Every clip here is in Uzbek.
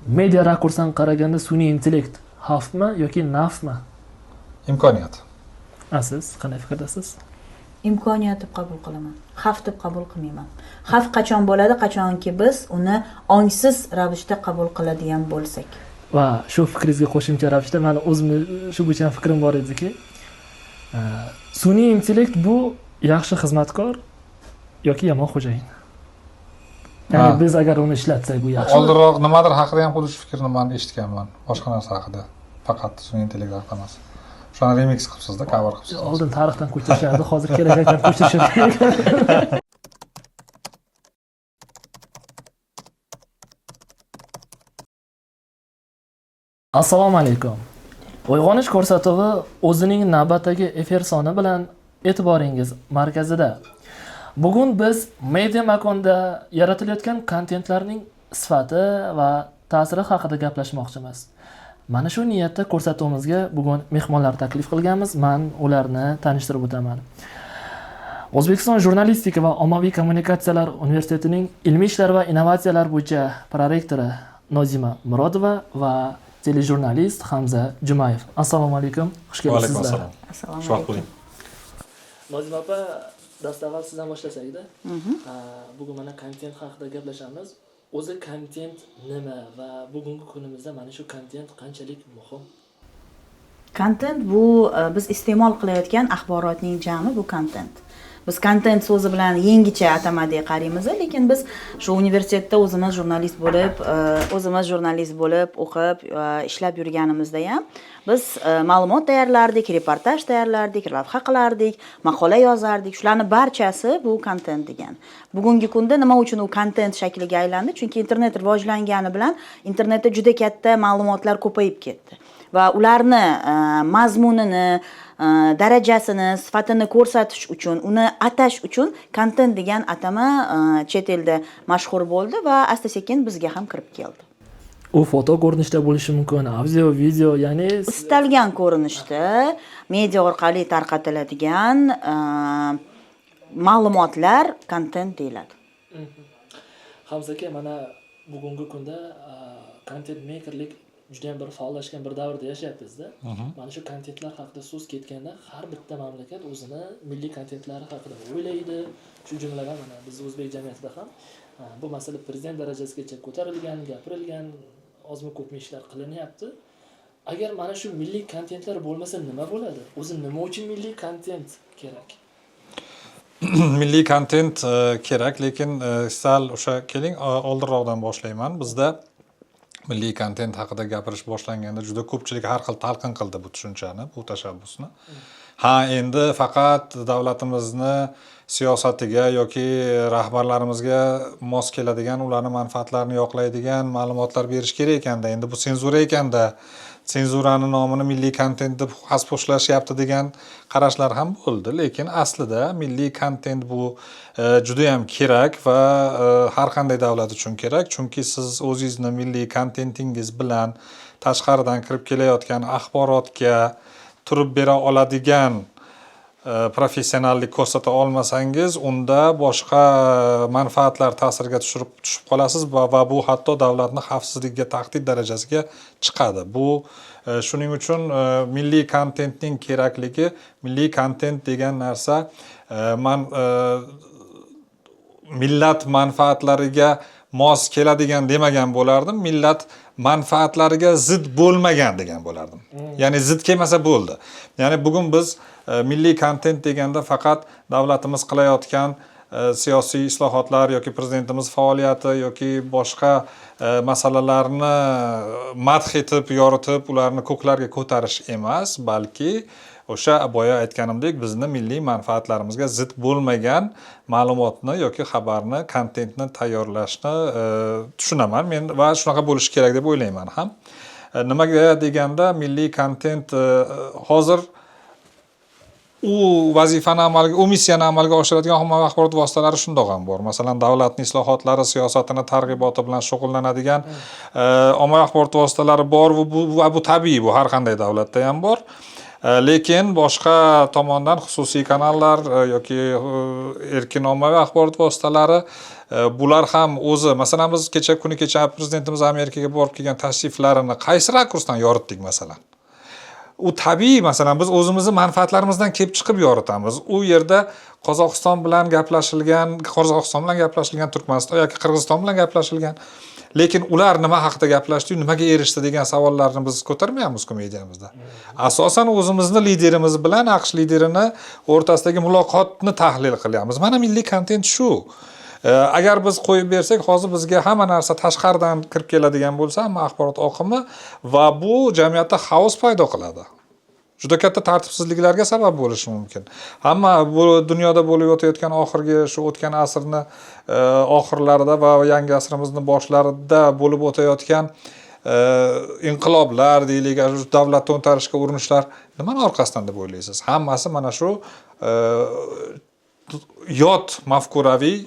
Media rakursdan qaraganda sun'iy intellekt xavfmi yoki nafmi? Imkoniyat. Siz qanday fikrdasiz? Imkoniyat deb qabul qilaman. Xavf deb qabul qilmayman. Xavf qachon bo'ladi? Qachonki biz uni ongsiz ravishda qabul qiladigan bo'lsak. Va shu fikringizga qo'shimcha ravishda meni o'zimni shu bo'yicha fikrim bor ediki, sun'iy intellekt bu yaxshi xizmatkor yoki yomon xo'jayin? Ya'ni biz agar uni ishlatsak bu yaxshi. Oldinroq nimadir haqida ham xuddi shu fikrni men eshitganman. Boshqa narsa haqida. Faqat sun'iy intellekt haqida emas. Shuni remix qilibsiz-da, cover qilibsiz. Oldin tarixdan ko'chirishardi, hozir kelajakdan ko'chirishyapti. Assalomu alaykum. Uyg'onish ko'rsatuvi o'zining navbatdagi efir soni bilan e'tiboringiz markazida. Bugun biz media makonda yaratilayotgan kontentlarning sifati va ta'siri haqida gaplashmoqchimiz. Mana shu niyatda ko'rsatuvimizga bugun mehmonlar taklif qilganmiz. Men ularni tanishtirib o'taman. O'zbekiston Jurnalistika va ommaviy kommunikatsiyalar universitetining ilmiy ishlar va innovatsiyalar bo'yicha prorektori Nozima Murodova va telejurnalist Hamza Jumayev. Assalomu alaykum. Xush kelibsizlar. Va alaykum assalom. Xush vaqt bo'ling. Nozima opa, dastavval sizdan boshlasak-da. Bugun mana kontent haqida gaplashamiz. O'zi kontent nima va bugungi kunimizda mana shu kontent qanchalik muhim? Kontent bu biz iste'mol qilayotgan axborotning jami bu kontent. Biz kontent so'zi bilan yengicha atamadek qaraymiz, lekin biz shu universitetda o'zimiz jurnalist bo'lib o'qib ishlab yurganimizda ham biz ma'lumot tayyorlardik, reportaj tayyorlardik, lavha qilardik, maqola yozardik. Shularning barchasi bu kontent degan. Bugungi kunda nima uchun u kontent shakliga aylandi? Chunki internet rivojlangani bilan internetda juda katta ma'lumotlar ko'payib ketdi. Va ularni mazmunini, darajasini, sifatini ko'rsatish uchun, uni atash uchun kontent degan atama chet elda mashhur bo'ldi va asta-sekin bizga ham kirib keldi. U foto ko'rinishda bo'lishi mumkin, audio, video, ya'ni istalgan ko'rinishda media orqali tarqatiladigan ma'lumotlar kontent deyiladi. Hamza aka, mana bugungi kunda content makerlik juda ham bir faollashgan bir davrda yashayapmiz-da. Mana shu kontentlar haqida so'z ketganda har bitta mamlakat o'zini milliy kontentlari haqida o'ylaydi. Shu jumladan mana biz o'zbek jamiyatida ham bu masala prezident darajasigacha ko'tarilgan, gapirilgan, ozmi ko'pmi ishlar qilinyapti. Agar mana shu milliy kontentlar bo'lmasa nima bo'ladi? O'zi nima uchun milliy kontent kerak? Milliy kontent kerak, lekin sal o'sha keling oldinroqdan boshlayman. Bizda milliy kontent haqida gapirish boshlanganda juda ko'pchilik har xil talqin qildi bu tushunchani, bu tashabbusni. Endi faqat davlatimizni siyosatiga yoki rahbarlarimizga mos keladigan, ularning manfaatlarini yoqlaydigan ma'lumotlar berish kerak ekanda. Endi bu senzura ekanda. Senzurani nomini milliy kontent deb hasboslashyapti degan qarashlar ham bo'ldi, lekin aslida milliy kontent bu juda ham kerak va har qanday davlat uchun kerak, chunki siz o'zingizni milliy kontentingiz bilan tashqaridan kirib kelayotgan axborotga turib bera oladigan professionallik ko'rsata olmasangiz, unda boshqa manfaatlar ta'siriga tushib qolasiz va bu hatto davlatning xavfsizligiga tahdid darajasiga chiqadi. Bu shuning uchun milliy kontentning kerakligi, milliy kontent degan narsa millat manfaatlariga mos keladigan demagan bo'lardim, millat manfaatlariga zid bo'lmagan degan bo'lardim. Ya'ni zid kelmasa bo'ldi. Ya'ni bugun biz milliy kontent deganda faqat davlatimiz qilayotgan siyosiy islohotlar yoki prezidentimiz faoliyati yoki boshqa masalalarni madh etib, yoritib, ularni ko'klarga ko'tarish emas, balki o'sha boya aytganimdek bizni milliy manfaatlarimizga zid bo'lmagan ma'lumotni yoki xabarni, kontentni tayyorlashni tushunaman men va shunaqa bo'lishi kerak deb o'ylayman ham. Nimaga deganda milliy kontent hozir u vazifani u missiyani amalga oshiradigan ommaviy axborot vositalari shundoq ham bor. Masalan, davlatning islohotlari, siyosatini targ'iboti bilan shug'ullanadigan ommaviy axborot vositalari bor va bu tabiiy, bu har qanday davlatda ham bor. Lekin boshqa tomondan xususiy kanallar yoki erkin ommaviy axborot vositalari bular ham o'zi, masalan biz kuni kecha prezidentimiz Amerikaga borib kelgan tashriflarini qaysi rakursdan yoritdik masalan? U tabiiy, masalan biz o'zimizni manfaatlarimizdan kelib chiqib yoritamiz. U yerda Qozog'iston bilan gaplashilgan, Turkmaniston yoki Qirg'iziston bilan gaplashilgan. Lekin ular nima haqida gaplashdi, nimaga erishdi degan savollarni biz ko'tarmayapmiz-ku mediamizda. Asosan o'zimizni liderimiz bilan AQSh liderini o'rtasidagi muloqotni tahlil qilyapmiz. Mana milliy kontent shu. Agar biz qo'yib bersak, hozir bizga hamma narsa tashqaridan kirib keladigan bo'lsa, hamma axborot oqimi va bu jamiyatda xaos paydo qiladi. Juda katta tartibsizliklarga sabab bo'lishi mumkin. Hamma bu dunyoda bo'lib o'tayotgan oxirgi shu o'tgan asrni oxirlarida va yangi asrimizning boshlarida bo'lib o'tayotgan inqiloblar deylik, davlat to'ntarishga urinishlar nimani orqasidan deb o'ylaysiz? Hammasi mana shu yot mafkuraviy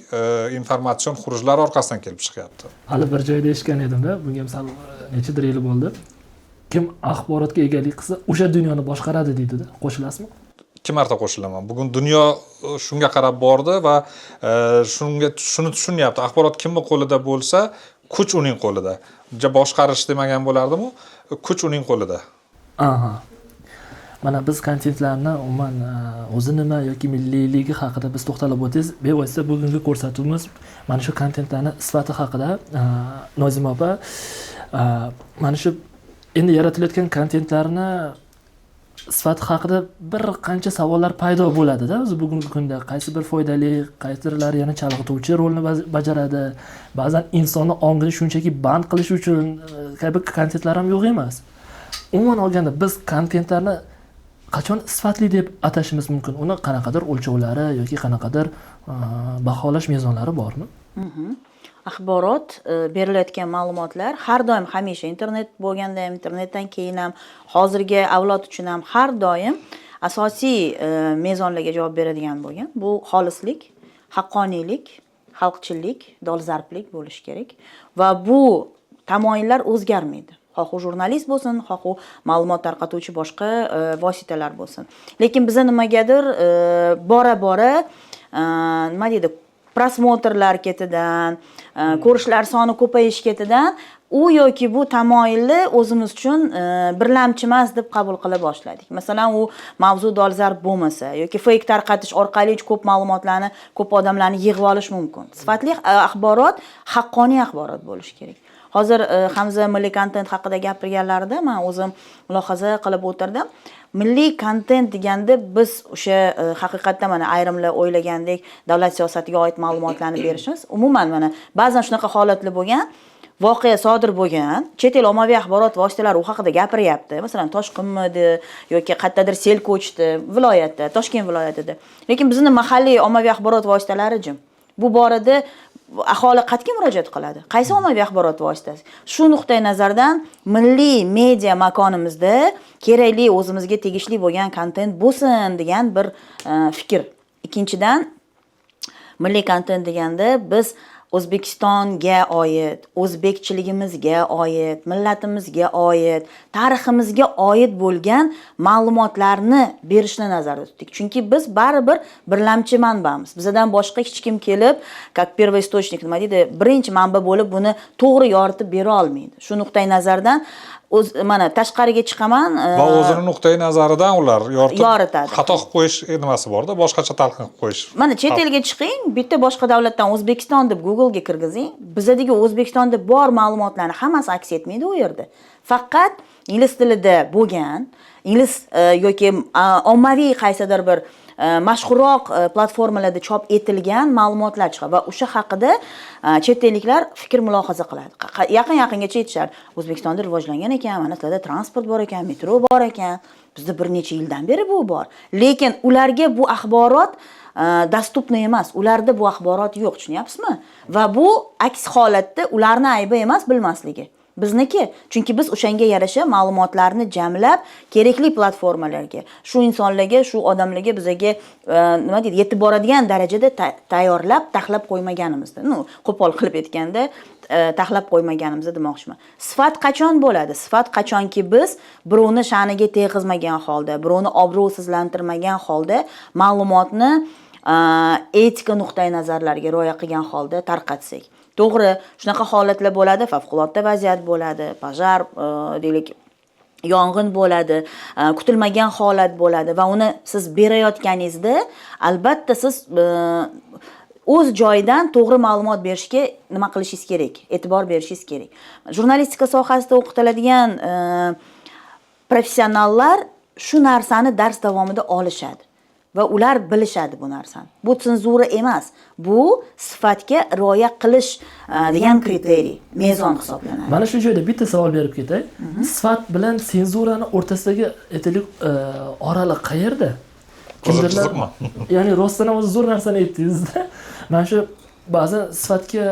informatsion xurujlar orqasidan kelib chiqyapti. Hali bir joyda eshitgan edimda, bunga sal nechadir yil bo'ldi. Kim axborotga egalik qilsa, o'sha dunyoni boshqaradi deydi-da. Qo'shilasizmi? 2 marta qo'shilaman. Bugun dunyo shunga qarab bordi va shuni tushunyapti. Axborot kimning qo'lida bo'lsa, kuch uning qo'lida. Boshqarish demagan bo'lardim-u, kuch uning qo'lida. Aha. Mana biz kontentlarni umuman o'zi nima yoki milliyligi haqida biz to'xtalib o'tamiz. Bevosita bugungi ko'rsatuvimiz mana shu kontentlarning sifati haqida. Nozima opa, mana shu endi yaratilayotgan kontentlarni sifati haqida bir qancha savollar paydo bo'ladi-da. O'zi bugungi kunda qaysi bir foydali, qaysilar yana chalg'ituvchi rolni bajaradi. Ba'zan insonni ongini shunchaki band qilish uchun kabi kontentlar ham yo'q emas. Umuman olganda biz kontentlarni qachon sifatli deb atashimiz mumkin? Uni qanaqadir o'lchovlari yoki qanaqadir baholash mezonlari bormi? Axborot, berilayotgan ma'lumotlar har doim hamisha internet bo'lganda ham, internetdan keyin ham, hozirgi avlod uchun ham har doim asosiy mezonlarga javob beradigan bo'lgan. Bu xolislik, haqqoniylik, xalqchillik, dolzarblik bo'lishi kerak va bu tamoyillar o'zgarmaydi. Xoh u jurnalist bo'lsin, xoh u ma'lumot tarqatuvchi boshqa vositalar bo'lsin. Lekin biza nimagadir bora-bora nima deydi, prosmotrlar ketidan, ko'rishlar soni ko'payish ketidan u yoki bu tamoyilni o'zimiz uchun birlamchi emas deb qabul qila boshladik. Masalan, u mavzu dolzarb bo'lmasa yoki fake tarqatish orqali ko'p ma'lumotlarni, ko'p odamlarni yig'ib olish mumkin. Sifatli axborot haqqoniy axborot bo'lishi kerak. Hozir Hamza milliy kontent haqida gapirganlarida men o'zim mulohaza qilib o'tirdim. Milliy kontent deganda biz o'sha haqiqatda mana ayrimlar o'ylagandek davlat siyosatiga oid ma'lumotlarni berishimiz. Umuman mana ba'zan shunaqa holatlar bo'lgan, voqea sodir bo'lgan, chet el ommaviy axborot vositalari u haqida gapiryapti. Masalan, toshqinmidi yoki qayerdadir sel ko'chdi viloyatda, Toshkent viloyatida. Lekin bizning mahalliy ommaviy axborot vositalari jim. Bu borada aholi qat'iy murojaat qiladi. Qaysi ommaviy axborot vositasi? Shu nuqtai nazardan milliy media makonimizda kerakli o'zimizga tegishli bo'lgan kontent bo'lsin degan bir fikr. Ikkinchidan, milliy kontent deganda biz O'zbekistonga oid, o'zbekchiligimizga oid, millatimizga oid, tariximizga oid bo'lgan ma'lumotlarni berishni nazarda tutdik. Chunki biz baribir birlamchi manbamiz. Bizdan boshqa hech kim kelib, как первый источник nima deydi, birinchi manba bo'lib buni to'g'ri yoritib bera olmaydi. Shu nuqtai nazardan mana tashqariga chiqaman va o'zining nuqtai nazaridan ular yoritadi. Xato qilib qo'yish nimasi borda, boshqacha talqin qilib qo'yish. Mana chet elga chiqing, bitta boshqa davlatdan O'zbekiston deb Google'ga kirgizing, bizdagi O'zbekistonda bor ma'lumotlarni hammasi aks etmaydi u yerda. Faqat ingliz tilida bo'lgan, ingliz yoki ommaviy qaysidir bir mashhurroq platformalarda chop etilgan ma'lumotlar chiqadi va o'sha haqida chet elliklar fikr mulohaza qiladi. Yaqin-yaqingacha aytishadi, O'zbekistonda rivojlangan ekan, mana sizlarda transport bor ekan, metro bor ekan, bizda bir necha yildan beri bu bor. Lekin ularga bu axborot dostupniy emas. Ularda bu axborot yo'q, tushunyapsizmi? Va bu aks holatda ularni aybi emas bilmasligi. Bizniki, chunki biz o'shanga yarasha ma'lumotlarni jamlab kerakli platformalarga, shu insonlarga, shu odamlarga bizaga nima deydi, yetib boradigan darajada tayyorlab, taxlab qo'ymaganimizda. Qo'pol qilib aytganda, taxlab qo'ymaganimizni demoqchiman. Sifat qachon bo'ladi? Sifat qachonki biz birovni sha'niga teg'izmagan holda, birovni obro'sizlantirmagan holda ma'lumotni etika nuqtai nazarlariga rioya qilgan holda tarqatsak. To'g'ri, shunaqa holatlar bo'ladi, favqulodda vaziyat bo'ladi, pojar, deylik, yong'in bo'ladi, kutilmagan holat bo'ladi va uni siz berayotganingizda albatta siz o'z joyidan to'g'ri ma'lumot berishga nima qilishingiz kerak, e'tibor berishingiz kerak. Jurnalistika sohasida o'qitiladigan professionallar shu narsani dars davomida olishadi va ular bilishadi bu narsani. Bu senzura emas, bu sifatga rioya qilish degan kriteriy, mezon hisoblanadi. Mana shu joyda bitta savol berib ketay. Sifat bilan senzurani o'rtasidagi aytaylik oraliq qayerda? Kimdirlar, ya'ni rostdan ham o'zi zo'r narsani aytdingiz-da. Mana shu ba'zan sifatga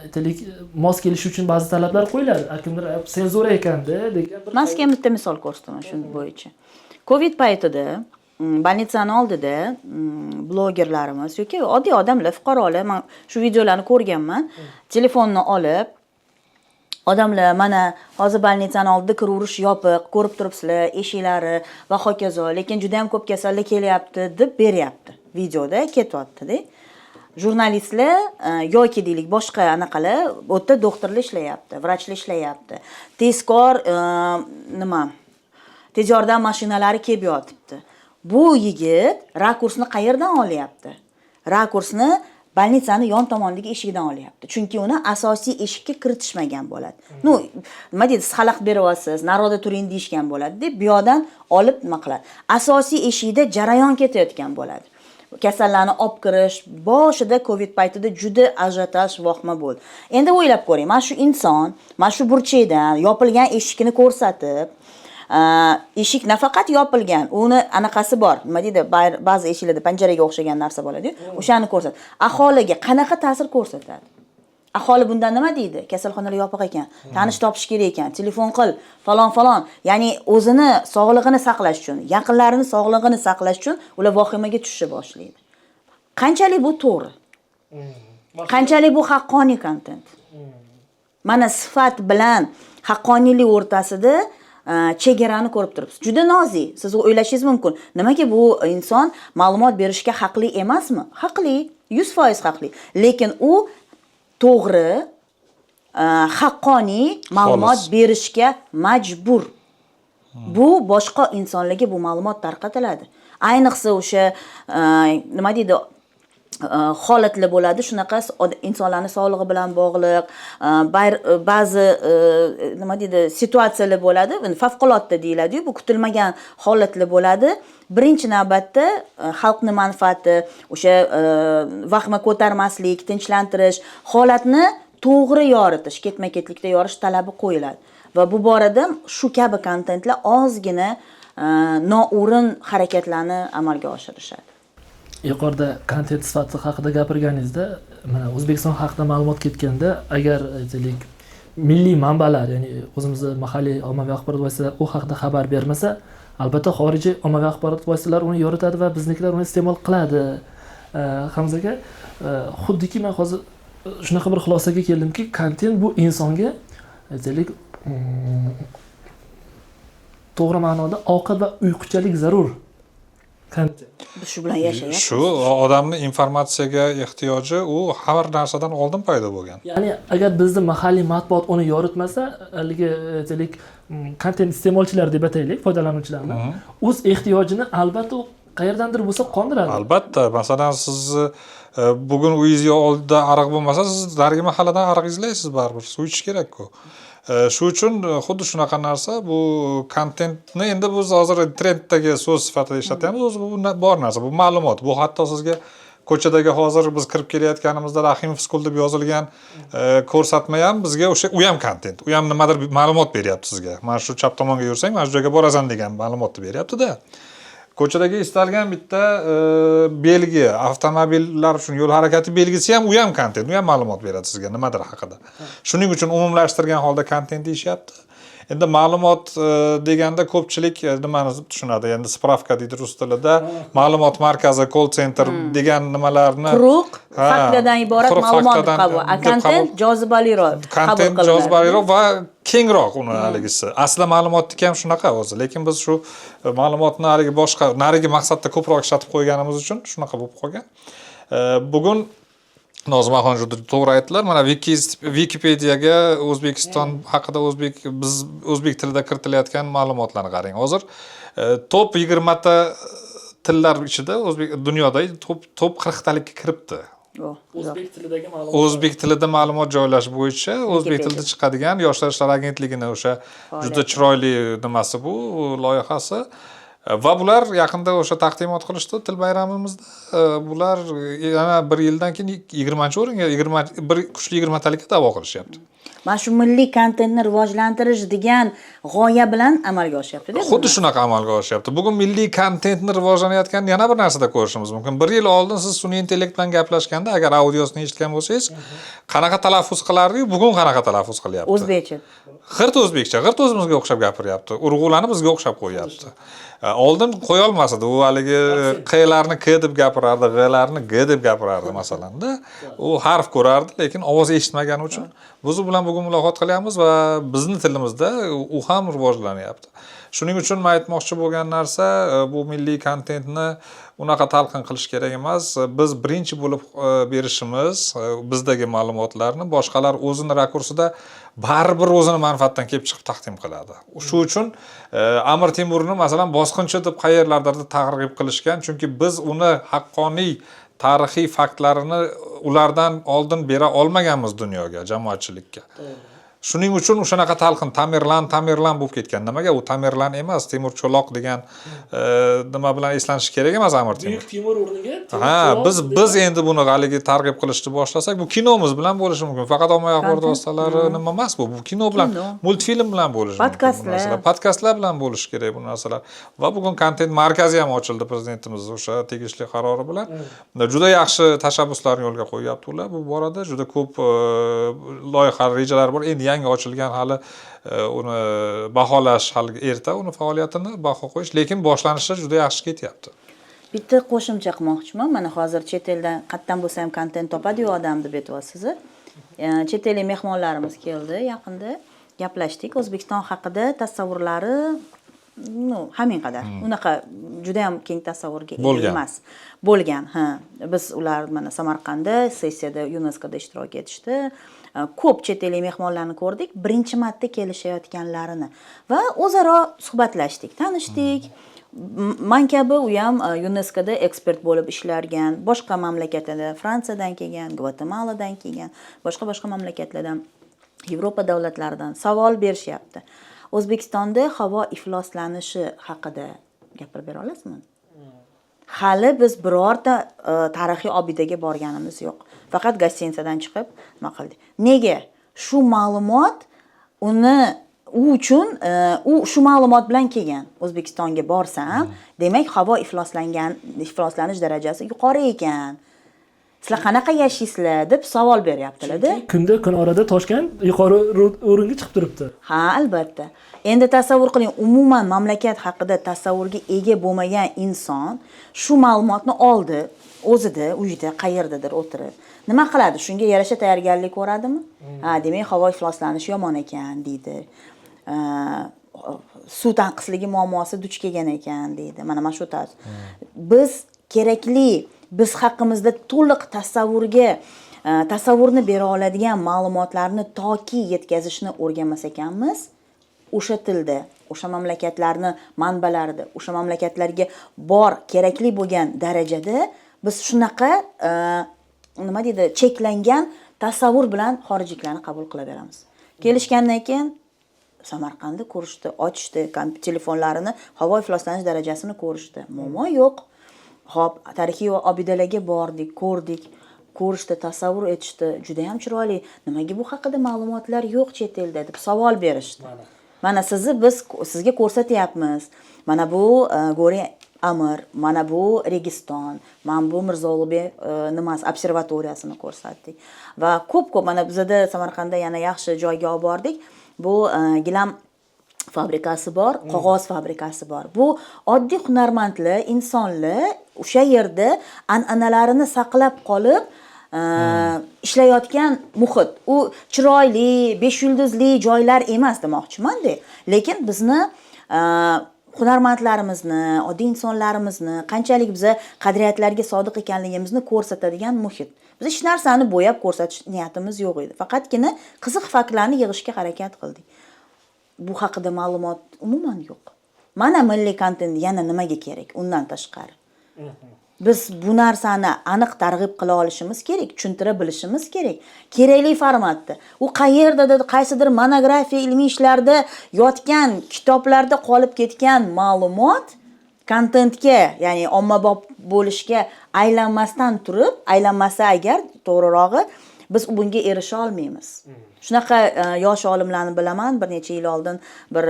aytaylik mos kelish uchun ba'zi talablar qo'yiladi. Kimdir senzura ekanda degan bir. Men sizga bitta misol ko'rsataman shu bo'yicha. Covid paytida больницani oldida blogerlarimiz yoki oddiy odamlar, fuqarolar, men shu videolarni ko'rganman, telefonni olib odamlar mana hozir больницani oldida kiraverish yopiq, ko'rib turibsizlar, eshiklari va hokazo, lekin juda ham ko'p kasallar kelyapti deb beryapti. Videoda ketyapti-da. Jurnalistlar yoki deylik boshqa anaqalar bu yerda doktorlar ishlayapti, vrachlar ishlayapti. Tezkor tez yordam mashinalari kelib yotibdi. Bu yigit rakursni qayerdan olyapti? Rakursni больницani yon tomondagi eshigidan olyapti. Chunki uni asosiy eshikka kiritishmagan bo'ladi. Nima deydi, siz xalaq beryapsiz, naroda turing deyishgan bo'ladi deb bu yoqdan olib nima qiladi. Asosiy eshikda jarayon ketayotgan bo'ladi. Kasallarni olib kirish boshida Covid paytida juda ajiotaj voqma bo'ldi. Endi o'ylab ko'ring, mana shu inson, mana shu burchakdan yopilgan eshikni ko'rsatib, eshik nafaqat yopilgan, uni anaqasi bor. Nima deydi? Ba'zi eshiklarda panjaraga o'xshagan narsa bo'ladi-yu, o'shani ko'rsat. Aholiga qanaqa ta'sir ko'rsatadi? Aholi bundan nima deydi? Kasalxonalar yopiq ekan, tanish topish kerak ekan, telefon qil, falon. Ya'ni o'zini sog'lig'ini saqlash uchun, yaqinlarini sog'lig'ini saqlash uchun ular vahimaga tusha boshlaydi. Qanchalik bu to'g'ri? Qanchalik bu haqqoniy kontent? Mana sifat bilan haqqoniylik o'rtasida chegarani ko'rib turibsiz. Juda nozik. Siz o'ylashingiz mumkin. Nimaga bu inson ma'lumot berishga haqli emasmi? Haqli, 100% haqli. Lekin u to'g'ri, haqqoniy ma'lumot berishga majbur. Bu boshqa insonlarga bu ma'lumot tarqatiladi. Ayniqsa o'sha nima deydi, holatlar bo'ladi, shunaqa insonlarning sog'lig'i bilan bog'liq, ba'zi nima deydi, situatsiyalar bo'ladi, favqulodda deyiladi-yu, bu kutilmagan holatlar bo'ladi. Birinchi navbatda xalqning manfaati, o'sha vahma ko'tarmaslik, tinchlantirish, holatni to'g'ri yoritish, ketma-ketlikda yoritish talabi qo'yiladi. Va bu borada shu kabi kontentlar ozgina noo'rin harakatlarni amalga oshirishadi. Yuqorida kontent sifati haqida gapirganingizda, mana O'zbekiston haqida ma'lumot ketganda, agar aytaylik milliy manbalar, ya'ni o'zimizning mahalliy ommaviy axborot vositalari u haqida xabar bermasa, albatta xorijiy ommaviy axborot vositalari uni yoritadi va biznikilar uni iste'mol qiladi. Hamza aka, xuddiki men hozir shunaqa bir xulosaga keldimki, kontent bu insonga aytaylik to'g'ri ma'noda ovqat va uyquchalik zarur. Biz shu bilan yashayapmiz. Shu odamning informatsiyaga ehtiyoji u har narsadan oldin paydo bo'lgan. Ya'ni agar bizning mahalliy matbuot uni yoritmasa, haligi aytaylik kontent iste'molchilar deb ataylik, foydalanuvchilarni o'z ehtiyojini albatta qayerdandir bo'lsa qondiradi. Albatta, masalan siz bugun uyingizga oldida aroq bo'lmasa, siz dargi mahalladan aroq izlaysiz baribir. Suv ichish kerak-ku. Shu uchun xuddi shunaqa narsa bu kontentni endi biz hozir trenddagi so'z sifatida ishlatyapmiz. O'zi bu bor narsa, bu ma'lumot. Bu hatto sizga ko'chadagi hozir biz kirib kelayotganimizda Rahimov School deb yozilgan ko'rsatma ham bizga o'sha u ham kontent. U ham nimadir ma'lumot beryapti sizga. Mana shu chap tomonga yursang, mana shu joyga borasan degan ma'lumotni beryapti-da. Ko'chadagi istalgan bitta belgi, avtomobillar uchun yo'l harakati belgisi ham u ham kontent, u ham ma'lumot beradi sizga nimadir haqida. Shuning uchun umumlashtirgan holda kontent deyishyapti. Endi ma'lumot deganda ko'pchilik nimani tushunadi? Endi spravka deydi rus tilida, ma'lumot markazi, call center degan nimalarni quruq Ha, faktlardan iborat quruq ma'lumot faktlardan qabul. deb Kontent jozibaliroq qabul kontent qilinadi. jozibaliroq va kengroq uni haligisi. Asli ma'lumotniki ham shunaqa o'zi, lekin biz shu ma'lumotni haligi boshqa narigi maqsadda ko'proq ishlatib qo'yganimiz uchun shunaqa bo'lib qolgan. Bugun Nozimaxon juda to'g'ri aytdilar. Mana Wikipediyaga O'zbekiston haqida biz o'zbek tilida kiritilayotgan ma'lumotlarni qarang. Hozir top 20 ta tillar ichida dunyoda top 40 talikka kiribdi. O'zbek tilidagi ma'lumot. O'zbek tilida ma'lumot joylash bo'yicha o'zbek tilida chiqadigan Yoshlar ishlari agentligining o'sha juda chiroyli nimasi bu loyihasi. Va bular yaqinda o'sha taqdimot qilishdi til bayramimizda. Bular yana 1 yildan keyin 20-o'ringa, bir kuchli 20 talikka da'vo qilishyapti. Mana shu milliy kontentni rivojlantirish degan g'oya bilan amalga oshyapti-da. Xuddi shunaqa amalga oshyapti. Bugun milliy kontentni rivojlanayotgan yana bir narsada ko'rishimiz mumkin. 1 yil oldin siz sun'iy intellekt bilan gaplashganda agar audiosini eshitgan bo'lsangiz, qanaqa talaffuz qilardi-yu, bugun qanaqa talaffuz qilyapti? O'zbekcha. G'irt o'zbekcha, g'irt o'zimizga o'xshab gapiryapti. Urg'ularni bizga o'xshab qo'yapti. Oldin qo'ya olmas edi. U haligi q'larni k deb gapirardi, g'larni g deb gapirardi masalanda. U harf ko'rardi, lekin ovoz eshitmagani uchun biz u bilan bugun muloqot qilyapmiz va bizning tilimizda u ham rivojlanyapti. Shuning uchun men aytmoqchi bo'lgan narsa, bu milliy kontentni unaqa talqin qilish kerak emas. Biz birinchi bo'lib berishimiz, bizdagi ma'lumotlarni boshqalar o'zini rakursida baribir o'zini manfaatdan kelib chiqib taqdim qiladi. Shu uchun Amir Temurni masalan bosqinchi deb qayerlardadir targ'ib qilishgan, chunki biz uni haqqoniy tarixiy faktlarini ulardan oldin bera olmaganmiz dunyoga, jamoatchilikka. Shuning uchun o'shanaqa talqin Tamerlan bo'lib ketgan. Nimaga u Tamerlan emas, Temur Cho'loq degan nima bilan eslanishi kerak emas Amir Temur. Buyuk Temur o'rniga biz endi buni haligi targ'ib qilishni boshlasak, bu kinomiz bilan bo'lishi mumkin. Faqat ommaviy axborot vositalari nima emas bu. Bu kino bilan, multfilm bilan bo'lishi mumkin. Podkastlar bilan bo'lishi kerak bu narsalar. Va bugun kontent markazi ham ochildi prezidentimiz o'sha tegishli qarori bilan. Juda yaxshi tashabbuslarni yo'lga qo'yapti ular. Bu borada juda ko'p loyiha rejalar bor. Endi yangi ochilgan hali uni baholash hali erta, uni faoliyatini baho qo'yish, lekin boshlanishi juda yaxshi ketyapti. Bitta qo'shimcha qilmoqchiman. Mana hozir chet eldan qayerdan bo'lsa ham kontent topadi-yu odam deb aytyapsiz. Chet ellik mehmonlarimiz keldi yaqinda. Gaplashdik. O'zbekiston haqida tasavvurlari haming qadar. Unaqa juda ham keng tasavvurga ega emas. Bo'lgan, ha. Biz ular mana Samarqandda sessiyada UNESCOda ishtirok etishdi. Ko'p chet ellik mehmonlarni ko'rdik, birinchi marta kelishayotganlarini va o'zaro suhbatlashdik, tanishdik. Men kabi u ham UNESCOda ekspert bo'lib ishlargan, boshqa mamlakatlarda, Fransiyadan kelgan, Gvatemaladan kelgan, boshqa mamlakatlardan, Yevropa davlatlaridan savol berishyapti. O'zbekistonda havo ifloslanishi haqida gapirib bera olasizmi? Hali biz birorta tarixiy obidaga borganimiz yo'q. Faqat gostinitsadan chiqib nima qildik. Nega? Shu ma'lumot u shu ma'lumot bilan kelgan. O'zbekistonga borsam, demak havo ifloslanish darajasi yuqori ekan. Sizlar qanaqa yashaysizlar deb savol beryaptilar-da. Kunda kun orada Toshkent yuqori o'ringa chiqib turibdi. Ha, albatta. Endi tasavvur qiling, umuman mamlakat haqida tasavvurga ega bo'lmagan inson shu ma'lumotni oldi, o'zida, uyida, qayerdadir o'tirib. Nima qiladi? Shunga yarasha tayyorgarlik ko'radimi? Ha, demak, havo ifloslanishi yomon ekan, deydi. Suv tanqisligi muammosi duch kelgan ekan, deydi. Mana shu tarz. Biz haqimizda to'liq tasavvurni bera oladigan ma'lumotlarni toki yetkazishni o'rganmas ekanmiz, o'sha tilda, o'sha mamlakatlarni manbalarida, o'sha mamlakatlarga bor kerakli bo'lgan darajada biz shunaqa nima deydi, cheklangan tasavvur bilan xorijliklarni qabul qilaveramiz. Kelishgandan keyin Samarqandda ko'rishdi, ochishdi, telefonlarini, havo ifloslanish darajasini ko'rishdi. Muammo yo'q. Xo'p, tarixiy obidalarga bordik, ko'rdik, ko'rishdi, tasavvur etishdi. Juda ham chiroyli. Nimaga bu haqida ma'lumotlar yo'q chet elda deb savol berishdi. Mana biz sizga ko'rsatyapmiz. Mana bu Go'ri Amir, mana bu Registon, mana bu Mirzo Ulug'bek observatoriyasini ko'rsatdik. Va ko'p mana bizda Samarqandda yana yaxshi joyga olib bordik. Bu gilam fabrikasi bor, qog'oz fabrikasi bor. Bu oddiy hunarmandlar, insonlar o'sha yerda an'analarini saqlab qolib ishlayotgan muhit. U chiroyli, 5 yulduzli joylar emas demoqchiman-da. Lekin bizni hunarmandlarimizni, oddiy insonlarimizni qanchalik biza qadriyatlarga sodiq ekanligimizni ko'rsatadigan muhit. Biz hech narsani bo'yab ko'rsatish niyatimiz yo'q edi. Faqatgina qiziq faktlarni yig'ishga harakat qildik. Bu haqida ma'lumot umuman yo'q. Mana milliy kontent yana nimaga kerak undan tashqari. Biz bu narsani aniq targ'ib qila olishimiz kerak, tushuntira bilishimiz kerak. Kerakli formatda. U qayerdadir, qaysidir monografiya, ilmiy ishlarda yotgan, kitoblarda qolib ketgan ma'lumot kontentga, ya'ni ommabop bo'lishga aylanmasa agar to'g'rirog'i, biz bunga erisha olmaymiz. Shunaqa yosh olimlarni bilaman, bir necha yil oldin bir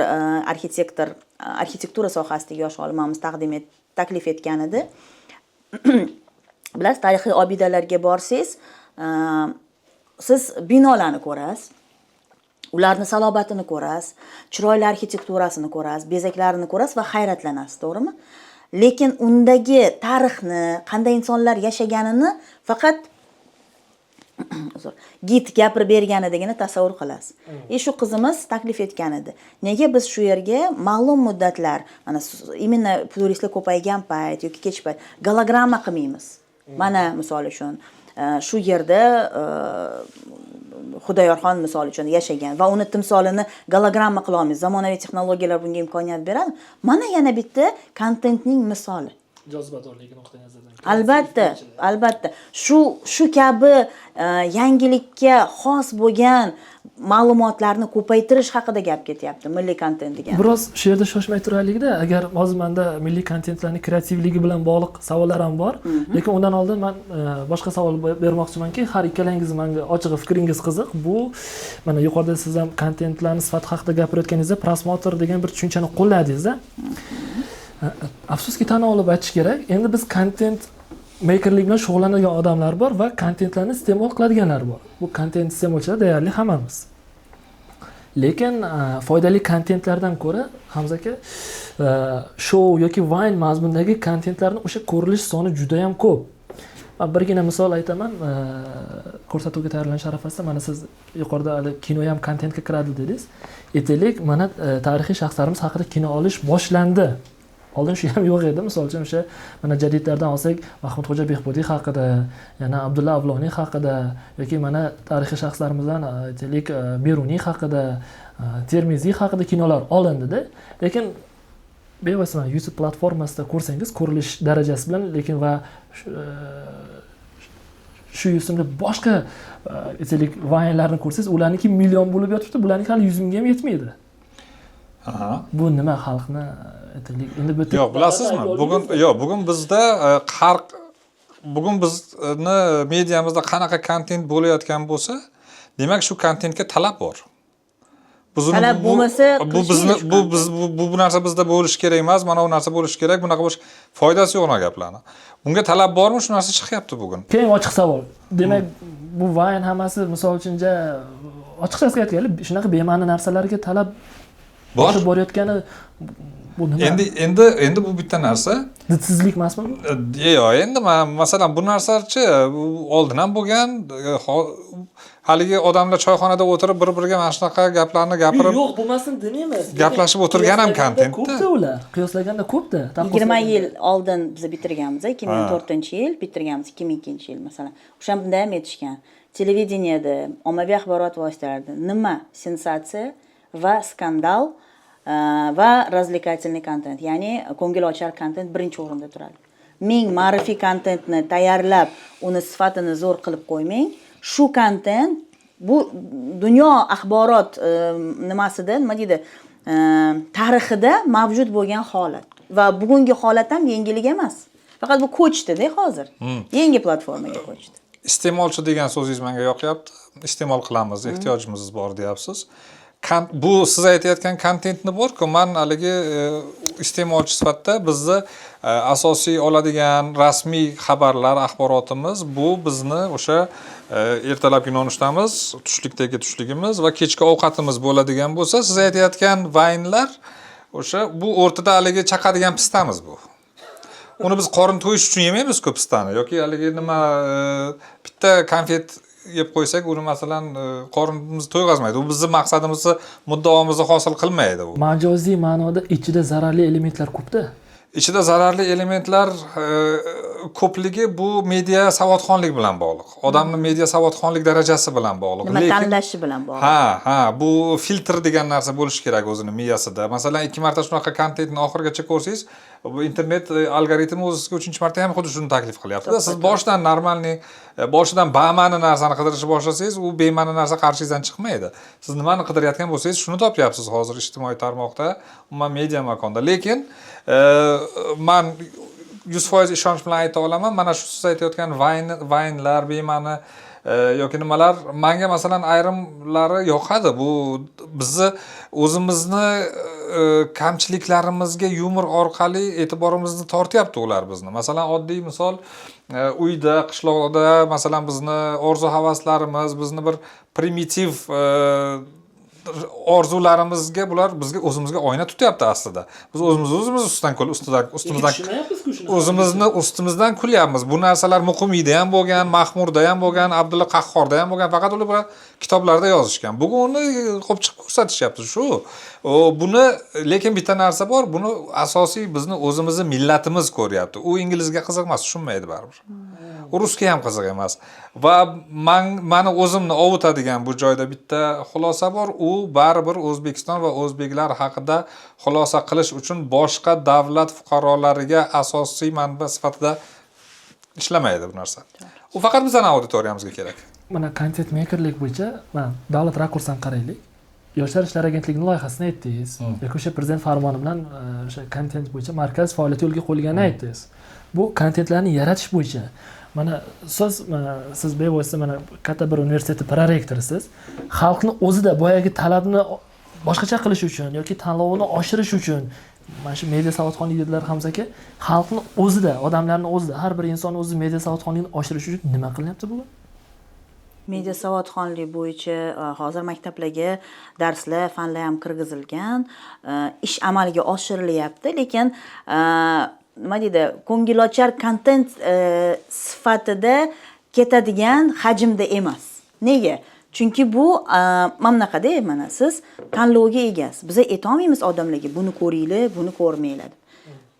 arxitektura sohasidagi yosh olimamiz taklif etgan edi. Bilasiz, tarixiy obidalarga borsangiz, siz binolarni ko'rasiz, ularni salobatini ko'rasiz, chiroyli arxitekturasini ko'rasiz, bezaklarini ko'rasiz va hayratlanasiz, to'g'rimi? Lekin undagi tarixni, qanday insonlar yashaganini faqat gid gapirib berganidagina tasavvur qilasiz. Shu qizimiz taklif etgan edi. Nega biz shu yerga ma'lum muddatlar, mana imенно turistlar ko'paygan payt yoki kech payt gologramma qilmaymiz. Mana misol uchun shu yerda Xudoyorxon misol uchun yashagan va uni timsolini gologramma qila olmaymiz. Zamonaviy texnologiyalar bunga imkoniyat beradi. Mana yana bitta kontentning misoli. Jozibadorligi nuqtai nazaridan. Albatta. Shu kabi yangilikka xos bo'lgan ma'lumotlarni ko'paytirish haqida gap ketyapti milliy kontent degan. Biroz shu yerda shoshmay turaylikda, agar hozir menda milliy kontentlarning kreativligi bilan bog'liq savollar ham bor, lekin undan oldin men boshqa savol bermoqchimanki, har ikkalangiz menga ochig'i fikringiz qiziq. Bu mana yuqorida siz ham kontentlarning sifati haqida gapirayotganingizda prosmotr degan bir tushunchani qo'lladingiz-da. Afsuski tan olib aytish kerak, endi biz kontent makerlik bilan shug'ullanadigan odamlar bor va kontentlarni iste'mol qiladiganlar bor. Bu kontent iste'molchilar deyarli hammamiz. Lekin foydali kontentlardan ko'ra Hamza aka show yoki Vine mazmundagi kontentlarning o'sha ko'rilish soni juda ham ko'p. Men birgina misol aytaman. Ko'rsatuvga tayyorlanish arafasida mana siz yuqorida kino ham kontentga kiradi dedingiz. Aytaylik, mana tarixiy shaxslarimiz haqida kino olish boshlandi. Oldin shu ham yo'q edi. Misol uchun o'sha mana jadidlardan olsak, Mahmudxo'ja Behbudiy haqida, yana Abdulla Avloniy haqida yoki mana tarixiy shaxslarimizdan aytaylik Beruniy haqida, Termiziy haqida kinolar olindi-da. Lekin bevosita YouTube platformasida ko'rsangiz, ko'rilish darajasi bilan, lekin va shu yo'sinda boshqa aytaylik Vine'larni ko'rsangiz, ularniki million bo'lib yotibdi, bularniki hali 100 mingga ham yetmaydi. Bu nima xalqni aytaylik endi bu yo'q, bilasizmi? Bugun bizda bugun bizni mediamizda qanaqa kontent bo'layotgan bo'lsa, demak shu kontentga talab bor. Talab bo'lmasa, bu narsa bizda bo'lishi kerak emas, mana bu narsa bo'lishi kerak, bunaqa bo'lish foydasi yo'q gaplarni. Bunga talab bormi? Shu narsa chiqyapti bugun. Keyin ochiq savol. Demak, bu Vine hammasi misol uchun ochiqchasiga aytganda, shunaqa bema'ni narsalarga talab borayotgani bu nima? Endi bu bitta narsa. Didsizlik emasmi bu? Yo'q, endi masalan bu narsachi oldin ham bo'lgan, haligi odamlar choyxonada o'tirib bir-biriga mana shunaqa gaplarni gapirib, yo'q, bo'lmasin demaymiz. Gaplashib o'tirgan ham kontentda. Ko'pda ular. Qiyoslaganda ko'pda. 20 yil oldin biz bitirganmiz, 2004-yil, bitirganmiz 2002-yil masalan. O'shanda ham aytishgan. Televideniyada, ommaviy axborot vositalarida nima sensatsiya va skandal va развлекательный kontent, ya'ni ko'ngilochar kontent birinchi o'rinda turadi. Ming ma'rifiy kontentni tayyorlab, uni sifatini zo'r qilib qo'ymang. Shu kontent bu dunyo axborot nimasida, nima deydi, tarixida mavjud bo'lgan holat va bugungi holat ham yangilik emas. Faqat bu ko'chdi-da hozir. Yangi platformaga ko'chdi. Iste'molchi degan so'zingiz menga yoqyapti. Iste'mol qilamiz, ehtiyojimiz bor deyapsiz. bu siz aytayotgan kontentni borku, men haligi iste'molchi sifatida bizni asosiy oladigan rasmiy xabarlar, axborotimiz bu bizni o'sha ertalabki nonushtamiz, tushlikdagi tushligimiz va kechki ovqatimiz bo'ladigan bo'lsa, siz aytayotgan vaynlar o'sha bu o'rtada haligi chaqadigan pistamiz bu. Uni biz qorin to'yish uchun yemaymiz-ku pistani yoki haligi nima bitta konfet yeb qo'ysak, uni masalan qorinimizni to'yg'azmaydi. U bizning maqsadimizni, muddaomizni hosil qilmaydi u. Majoziy ma'noda ichida zararli elementlar ko'pda. Ichida zararli elementlar ko'pligi bu media savodxonlik bilan bog'liq. Odamning media savodxonlik darajasi bilan bog'liq. Nima tanlashi bilan bog'liq. Ha, bu filtr degan narsa bo'lishi kerak o'zini miyasida. Masalan, 2 marta shunaqa kontentni oxirigacha ko'rsangiz, bu internet algoritmi o'zingizga 3-chi marta ham xuddi shuni taklif qilyapti. Siz boshidan normalniy, boshidan bama'ni narsani qidirishni boshlasangiz, u bema'ni narsa qarshingizdan chiqmaydi. Siz nimani qidirayotgan bo'lsangiz, shuni topyapsiz hozir ijtimoiy tarmoqda, umuman media makonda. Lekin men 100% ishonch bilan ayta olaman, mana shu siz aytayotgan vaynlar, bema'ni yoki nimalar menga masalan ayrimlari yoqadi. Bu bizni o'zimizni kamchiliklarimizga yumor orqali e'tiborimizni tortyapti ular bizni. Masalan, oddiy misol, uyda, qishloqda masalan bizni orzu-havaslarimiz, bizni bir primitiv orzularimizga bular bizga o'zimizga oyna tutyapti aslida. Biz o'zimiz ustimizdan kulyapmiz. Bu narsalar Muqimiyda ham bo'lgan, Mahmurda ham bo'lgan, Abdulla Qahhorda ham bo'lgan, faqat ular kitoblarda yozishgan. Bugun uni qo'yib chiqib ko'rsatishyapti shu. Buni lekin bitta narsa bor, buni asosiy bizni o'zimizni millatimiz ko'ryapti. U inglizga qiziq emas, tushunmaydi baribir. U rusga ham qiziq emas. Va meni o'zimni ovutadigan bu joyda bitta xulosa bor. U baribir O'zbekiston va o'zbeklar haqida xulosa qilish uchun boshqa davlat fuqarolariga asosiy manba sifatida ishlamaydi bu narsa. U faqat bizning auditoriyamizga kerak. Mana content makerlik bo'yicha mana davlat rakursdan qaraylik. Yoshlar ishlari agentligining loyihasini aytdingiz. Yoki o'sha prezident farmoni bilan o'sha content bo'yicha markaz faoliyati yo'lga qo'yilganini aytdingiz. Bu contentlarni yaratish bo'yicha mana siz bevosita mana katta bir universitetning prorektorisiz. Xalqni o'zida boyagi talabni boshqacha qilish uchun yoki tanlovini oshirish uchun mana shu media savodxonlik dedilar Hamza aka, xalqni o'zida, odamlarning o'zida, har bir inson o'zi media savodxonligini oshirish uchun nima qilyapti bugun? Media savodxonlik bo'yicha hozir maktablarga darslar, fanlar ham kirgizilgan, ish amalga oshirilyapti, lekin nima deydi, ko'ngilochar kontent sifatida ketadigan hajmda emas. Nega? Chunki bu mamlakatda mana siz tanlovga egasiz. Biz ayta olmaymiz odamlarga buni ko'ringlar, buni ko'rmanglar.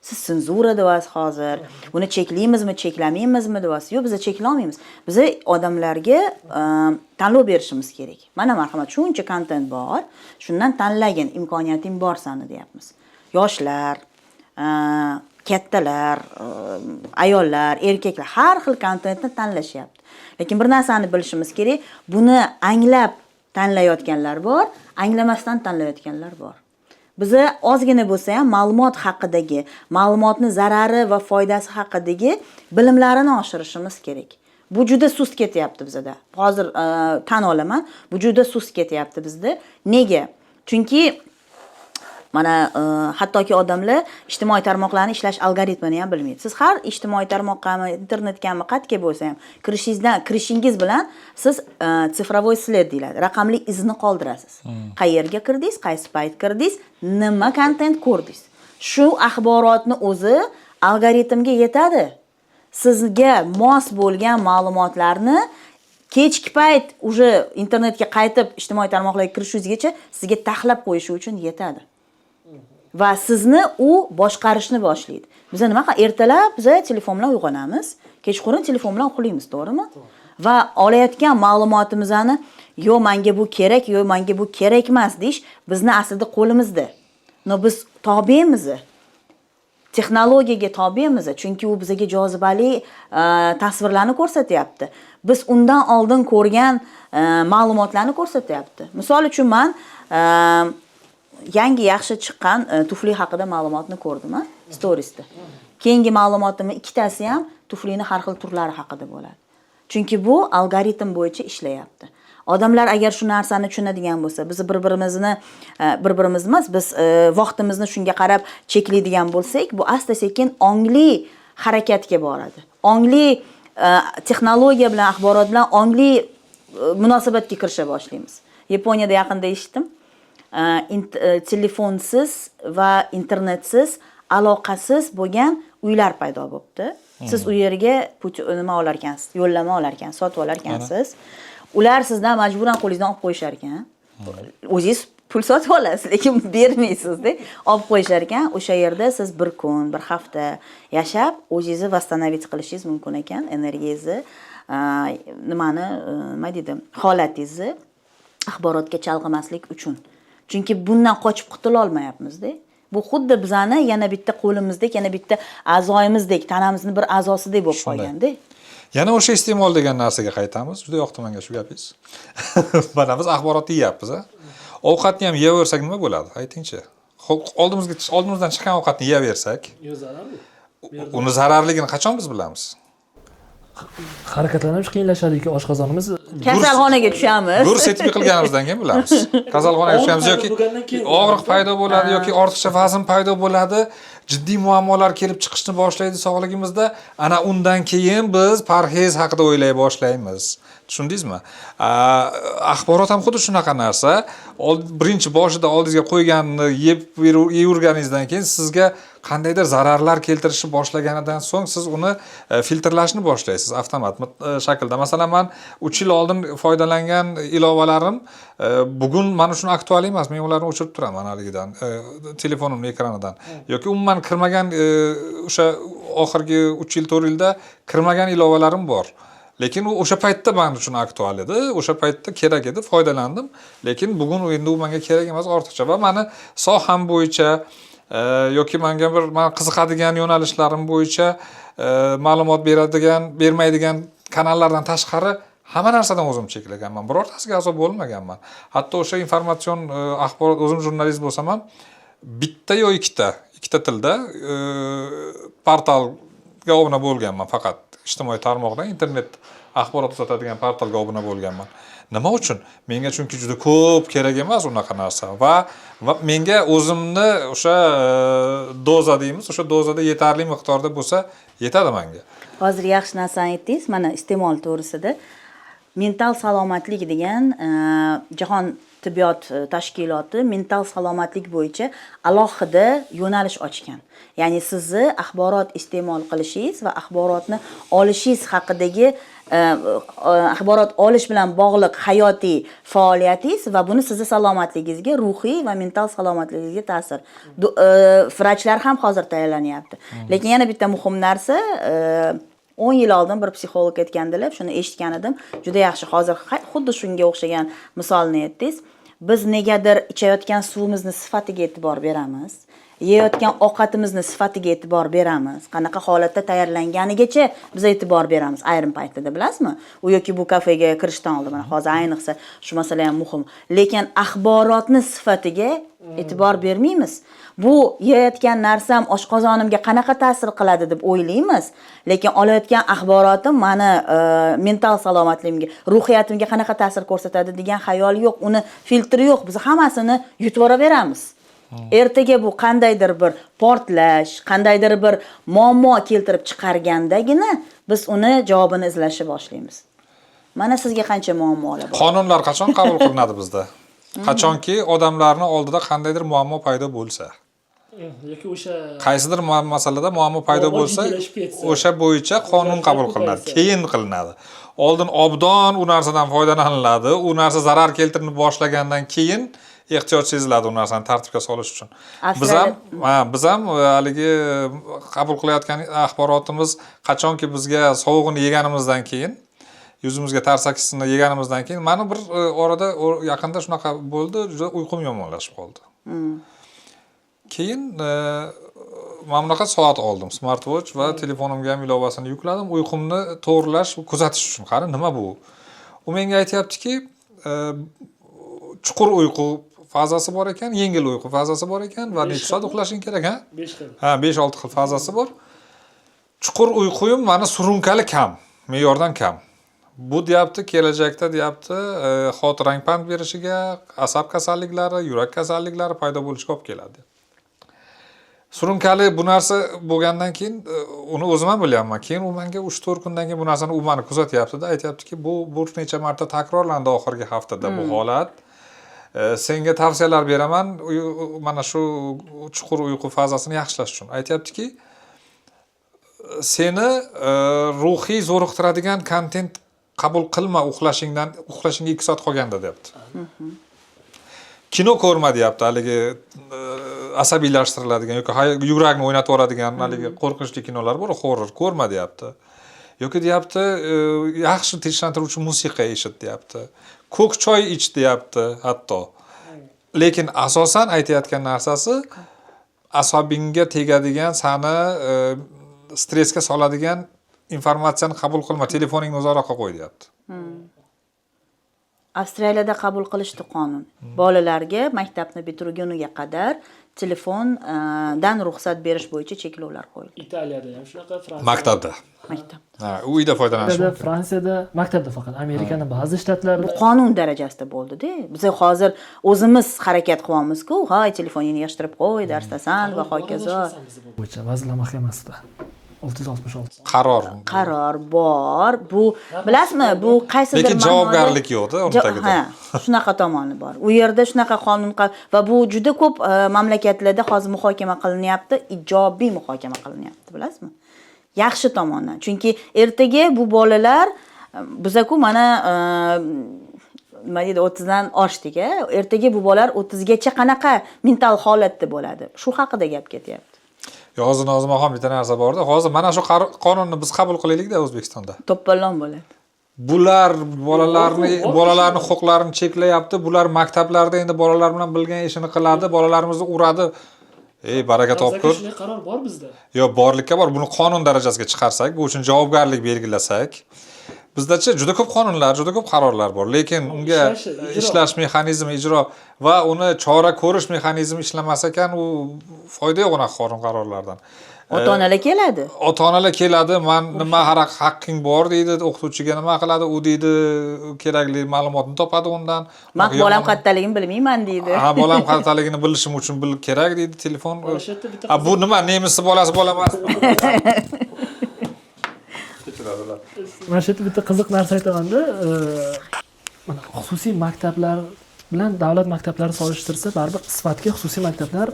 Siz senzura deyapsiz hozir. Buni cheklaymizmi, cheklamaymizmi deyapsiz. Yo'q, biz cheklay olmaymiz. Biz odamlarga tanlov berishimiz kerak. Mana marhamat, shuncha kontent bor. Shundan tanlagin, imkoniyating bor sani deyapmiz. Yoshlar, kattalar, ayollar, erkaklar har xil kontentni tanlashyapti. Lekin bir narsani bilishimiz kerak, buni anglab tanlayotganlar bor, anglamasdan tanlayotganlar bor. Biza ozgina bo'lsa ham ma'lumot haqidagi, ma'lumotning zarari va foydasi haqidagi bilimlarini oshirishimiz kerak. Bu juda sust ketyapti bizda. Hozir tan olaman, bu juda sust ketyapti bizda. Nega? Chunki mana hattoki odamlar ijtimoiy tarmoqlarni ishlash algoritmini ham bilmaydi. Siz har ijtimoiy tarmoqqami, internetgami, qayerga bo'lsa ham kirishingiz bilan siz sifrovoy sled deyiladi. Raqamli izni qoldirasiz. Qayerga kirdingiz, qaysi payt kirdingiz, nima kontent ko'rdingiz. Shu axborotni o'zi algoritmga yetadi. Sizga mos bo'lgan ma'lumotlarni kechki payt uje internetga qaytib ijtimoiy tarmoqlarga kirishingizgacha sizga taxlab qo'yishi uchun yetadi. Va sizni u boshqarishni boshlaydi. Biz nima qilamiz? Ertalab biz telefon bilan uyg'onamiz, kechqurun telefon bilan uxlaymiz, to'g'rimi? Va olayotgan ma'lumotimizni yo menga bu kerak, yo menga bu kerak emas deyish bizni aslida qo'limizda. No biz tobemiz. Texnologiyaga tobemiz, chunki u bizga jozibali tasvirlarni ko'rsatyapti. Biz undan oldin ko'rgan ma'lumotlarni ko'rsatyapti. Misol uchun men yangi yaxshi chiqqan tufli haqida ma'lumotni ko'rdim, storiesda. Keyingi ma'lumotimning ikkitasi ham tuflining har xil turlari haqida bo'ladi. Chunki bu algoritm bo'yicha ishlayapti. Odamlar agar shu narsani tushunadigan bo'lsa, biz bir-birimizni bir-birimiz emas, biz vaqtimizni shunga qarab cheklaydigan bo'lsak, bu asta-sekin ongli harakatga boradi. Ongli texnologiya bilan, axborot bilan ongli munosabatga kirisha boshlaymiz. Yaponiyada yaqinda eshitdim. Telefonsiz va internetsiz, aloqasiz bo'lgan uylar paydo bo'libdi. Siz u yerga nima olar ekansiz, yo'llanma olar ekansiz, sotib olar ekansiz. Ular sizdan majburan qo'lingizdan olib qo'yishar ekan. O'zingiz pul sotib olasiz, lekin bermaysiz-da. Olib qo'yishar ekan. O'sha yerda siz bir kun, bir hafta yashab, o'zingizni восстановить qilishingiz mumkin ekan, energiyangizni, nima deydi, holatingizni axborotga chalg'imaslik uchun. Chunki bundan qochib qutula olmayapmiz-da. Bu xuddi bizani yana bitta qo'limizdek, yana bitta a'zoyimizdek, tanamizning bir a'zosidek bo'lib qolganda. Yana o'sha iste'mol degan narsaga qaytamiz. Juda yoqdi menga shu gapingiz. Mana biz axborotni yeyapmiz, a? Ovqatni ham yeyaversak nima bo'ladi? Ayting-chi. Oldimizdan chiqqan ovqatni yeyaversak, uni zararligini qachon biz bilamiz? Harakatlanib qiynlashadiki, oshqozonimiz Kasalxonaga tushamiz. Gurs etib yiqilganimizdan keyin bilamiz. Kasalxonaga tushamiz yoki og'riq paydo bo'ladi yoki ortiqcha vazn paydo bo'ladi, jiddiy muammolar kelib chiqishni boshlaydi sog'ligimizda. Ana undan keyin biz parhez haqida o'ylay boshlaymiz. Tushundingizmi? Axborot ham xuddi shunaqa narsa. Birinchi boshida oldingizga qo'yganini yeb yurganingizdan keyin sizga qandaydir zararlar keltirishni boshlaganidan so'ng siz uni filtrlashni boshlaysiz avtomat shaklda. Masalan, men 3 yil oldin foydalangan ilovalarim bugun men uchun aktual emas. Men ularni o'chirib turaman haligidan, telefonimning ekranidan. Yoki umuman kirmagan o'sha oxirgi 3 yil 4 yilda kirmagan ilovalarim bor. Lekin u o'sha paytda men uchun aktual edi, o'sha paytda kerak edi, foydalandim. Lekin bugun endi u menga kerak emas, ortiqcha va meni soham bo'yicha yoki menga bir qiziqadigan yo'nalishlarim bo'yicha ma'lumot bermaydigan kanallardan tashqari hamma narsadan o'zim cheklaganman. Birortasiga a'zo bo'lmaganman. Hatto o'sha informatsion axborot, o'zim jurnalist bo'lsam ham bitta yo ikkita tilda portalga obuna bo'lganman faqat. Ijtimoiy tarmoqdan internet axborot uzatadigan portalga obuna bo'lganman. Nima uchun? Menga chunki juda ko'p kerak emas unaqa narsa va menga o'zimni o'sha doza deymiz, o'sha dozada yetarli miqdorda bo'lsa, yetadi menga. Hozir yaxshi narsani aytdingiz, mana iste'mol to'g'risida mental salomatlik degan jahon tibbiyot tashkiloti mental salomatlik bo'yicha alohida yo'nalish ochgan. Ya'ni sizni axborot iste'mol qilishingiz va axborotni olishingiz haqidagi axborot olish bilan bog'liq hayotiy faoliyatingiz va buni sizni salomatligingizga, ruhiy va mental salomatligingizga ta'sir. Vrachlar ham hozir tayyorlanyapti. Lekin yana bitta muhim narsa, 10 yil oldin bir psixolog aytgandilar, shuni eshitgan edim. Juda yaxshi, hozir xuddi shunga o'xshagan misolni aytdingiz. Biz negadir ichayotgan suvimizni sifatiga e'tibor beramiz. Yeyotgan ovqatimizni sifatiga e'tibor beramiz. Qanaqa holatda tayyorlanganigacha biz e'tibor beramiz ayrim paytlarda, bilasizmi? U yoki bu kafega kirishdan oldin, mana hozir ayniqsa shu masala ham muhim. Lekin axborotni sifatiga e'tibor bermaymiz. Bu yeyotgan narsam oshqozonimga qanaqa ta'sir qiladi deb o'ylaymiz, lekin olayotgan axborotim meni mental salomatligimga, ruhiyatimga qanaqa ta'sir ko'rsatadi degan xayol yo'q, uni filtri yo'q. Biz hammasini yutib olaveramiz. Ertaga bu qandaydir bir portlash, qandaydir bir muammo keltirib chiqargandagina biz uni javobini izlashni boshlaymiz. Mana sizga qancha muammolar bor. Qonunlar qachon qabul qilinadi bizda? Qachonki odamlarning oldida qandaydir muammo paydo bo'lsa, yoki o'sha qaysidir masalada muammo paydo bo'lsa, o'sha bo'yicha qonun qabul qilinadi, keyin qilinadi. Oldin obdon u narsadan foydalaniladi, u narsa zarar keltirib boshlagandan keyin ehtiyoj seziladi u narsani tartibga solish uchun. Biz ham haligi qabul qilayotgan axborotimiz qachonki bizga sovug'ini yeganimizdan keyin, yuzimizga tarsakisini yeganimizdan keyin meni bir orada yaqinda shunaqa bo'ldi, juda uyqum yomonlashib qoldi. Keyin mana bunaqa soat oldim, smartwatch va telefonimga ham ilovasini yukladim, uyqumni to'g'rilash, kuzatish uchun. Qani nima bu? U menga aytayaptiki, chuqur uyqu fazasi bor ekan, yengil uyqu fazasi bor ekan va necha soat uxlashing kerak, ha? 5 xil. Ha, 5-6 xil fazasi bor. Chuqur uyquyim meni surunkali kam, me'yordan kam. Bu deyapti, kelajakda deyapti, xotirang pand berishiga, asab kasalliklari, yurak kasalliklari paydo bo'lishiga olib keladi. Surunkali bu narsa bo'lgandan keyin uni o'zim ham bilyapman. Keyin u menga 3-4 kundan keyin bu narsani u meni kuzatyapti-da, aytayaptiki, bu bir necha marta takrorlandi oxirgi haftada bu holat. Senga tavsiyalar beraman, mana shu chuqur uyqu fazasini yaxshilash uchun. Aytayaptiki, seni ruhiy zo'riqtiradigan kontent qabul qilma uxlashingga 2 soat qolganda deyapti. Kino ko'rma deyapti, haligi asabiylashtiriladigan yoki yurakni o'ynatib yuboradigan haligi qo'rqinchli kinolar bor, horror ko'rma deyapti. Yoki deyapti, yaxshi tinchlantiruvchi musiqa eshit deyapti. Ko'k choy ich deyapti hatto. Lekin asosan aytayotgan narsasi asabingga tegadigan, sani stressga soladigan informatsiyani qabul qilma, telefoningni uzoqroqqa qo'y deyapti. Avstraliyada qabul qilishdi qonun. Bolalarga maktabni bitirguniga qadar telefondan ruxsat berish bo'yicha cheklovlar qo'yildi. Italiyada ham shunaqa, Fransiyada. Maktabda. Maktabda. Uyda foydalanish mumkin. Fransiyada maktabda faqat, Amerikaning ba'zi shtatlarida Bu qonun darajasida bo'ldi-da. Biz hozir o'zimiz harakat qilyapmiz-ku, "Hoy, telefoningni yig'ishtirib qo'y, darsdasan va hokazo." bo'yicha Vazirlar Mahkamasida 666. Qaror bor. Bu bilasizmi, bu qaysidir lekin javobgarlik yo'q-da uni tagida. Ha, shunaqa tomoni bor. U yerda shunaqa qonun va bu juda ko'p mamlakatlarda hozir muhokama qilinyapti, ijobiy muhokama qilinyapti, bilasizmi? Yaxshi tomondan. Chunki ertaga bu bolalar biza-ku mana nima deydi, 30 dan oshdik-a. Ertaga bu bolalar 30 gacha qanaqa mental holatda bo'ladi? Shu haqida gap ketyapti. Hozir Nozimaxon bitta narsa borda. Hozir mana shu qonunni biz qabul qilaylik-da O'zbekistonda. To'polon bo'ladi. Bular bolalarning huquqlarini cheklayapti. Bular maktablarda endi bolalar bilan bilgan ishini qiladi, bolalarimizni uradi. Baraka topkur. Shunday qaror bor bizda. Yo'q, borlikka bor. Buni qonun darajasiga chiqarsak, bu uchun javobgarlik belgilasak, bizda-chi juda ko'p qonunlar, juda ko'p qarorlar bor, lekin unga ishlash mexanizmi, ijro va uni chora ko'rish mexanizmi ishlamasa ekan, u foyda yo'q unaqa qonun qarorlardan. Ota-onalar keladi. Ota-onalar keladi, nima haqqing bor deydi, o'qituvchiga nima qiladi, u deydi, kerakli ma'lumotni topadi undan. Men bolam qayerdaligini bilmayman deydi. Ha, bolam qayerdaligini bilishim uchun kerak deydi telefon. Bu nima, nemisni bolasi bo'lamas. Mana shu yerda bitta qiziq narsa aytaman-da, mana xususiy maktablar bilan davlat maktablari solishtirsa, baribir sifatga xususiy maktablar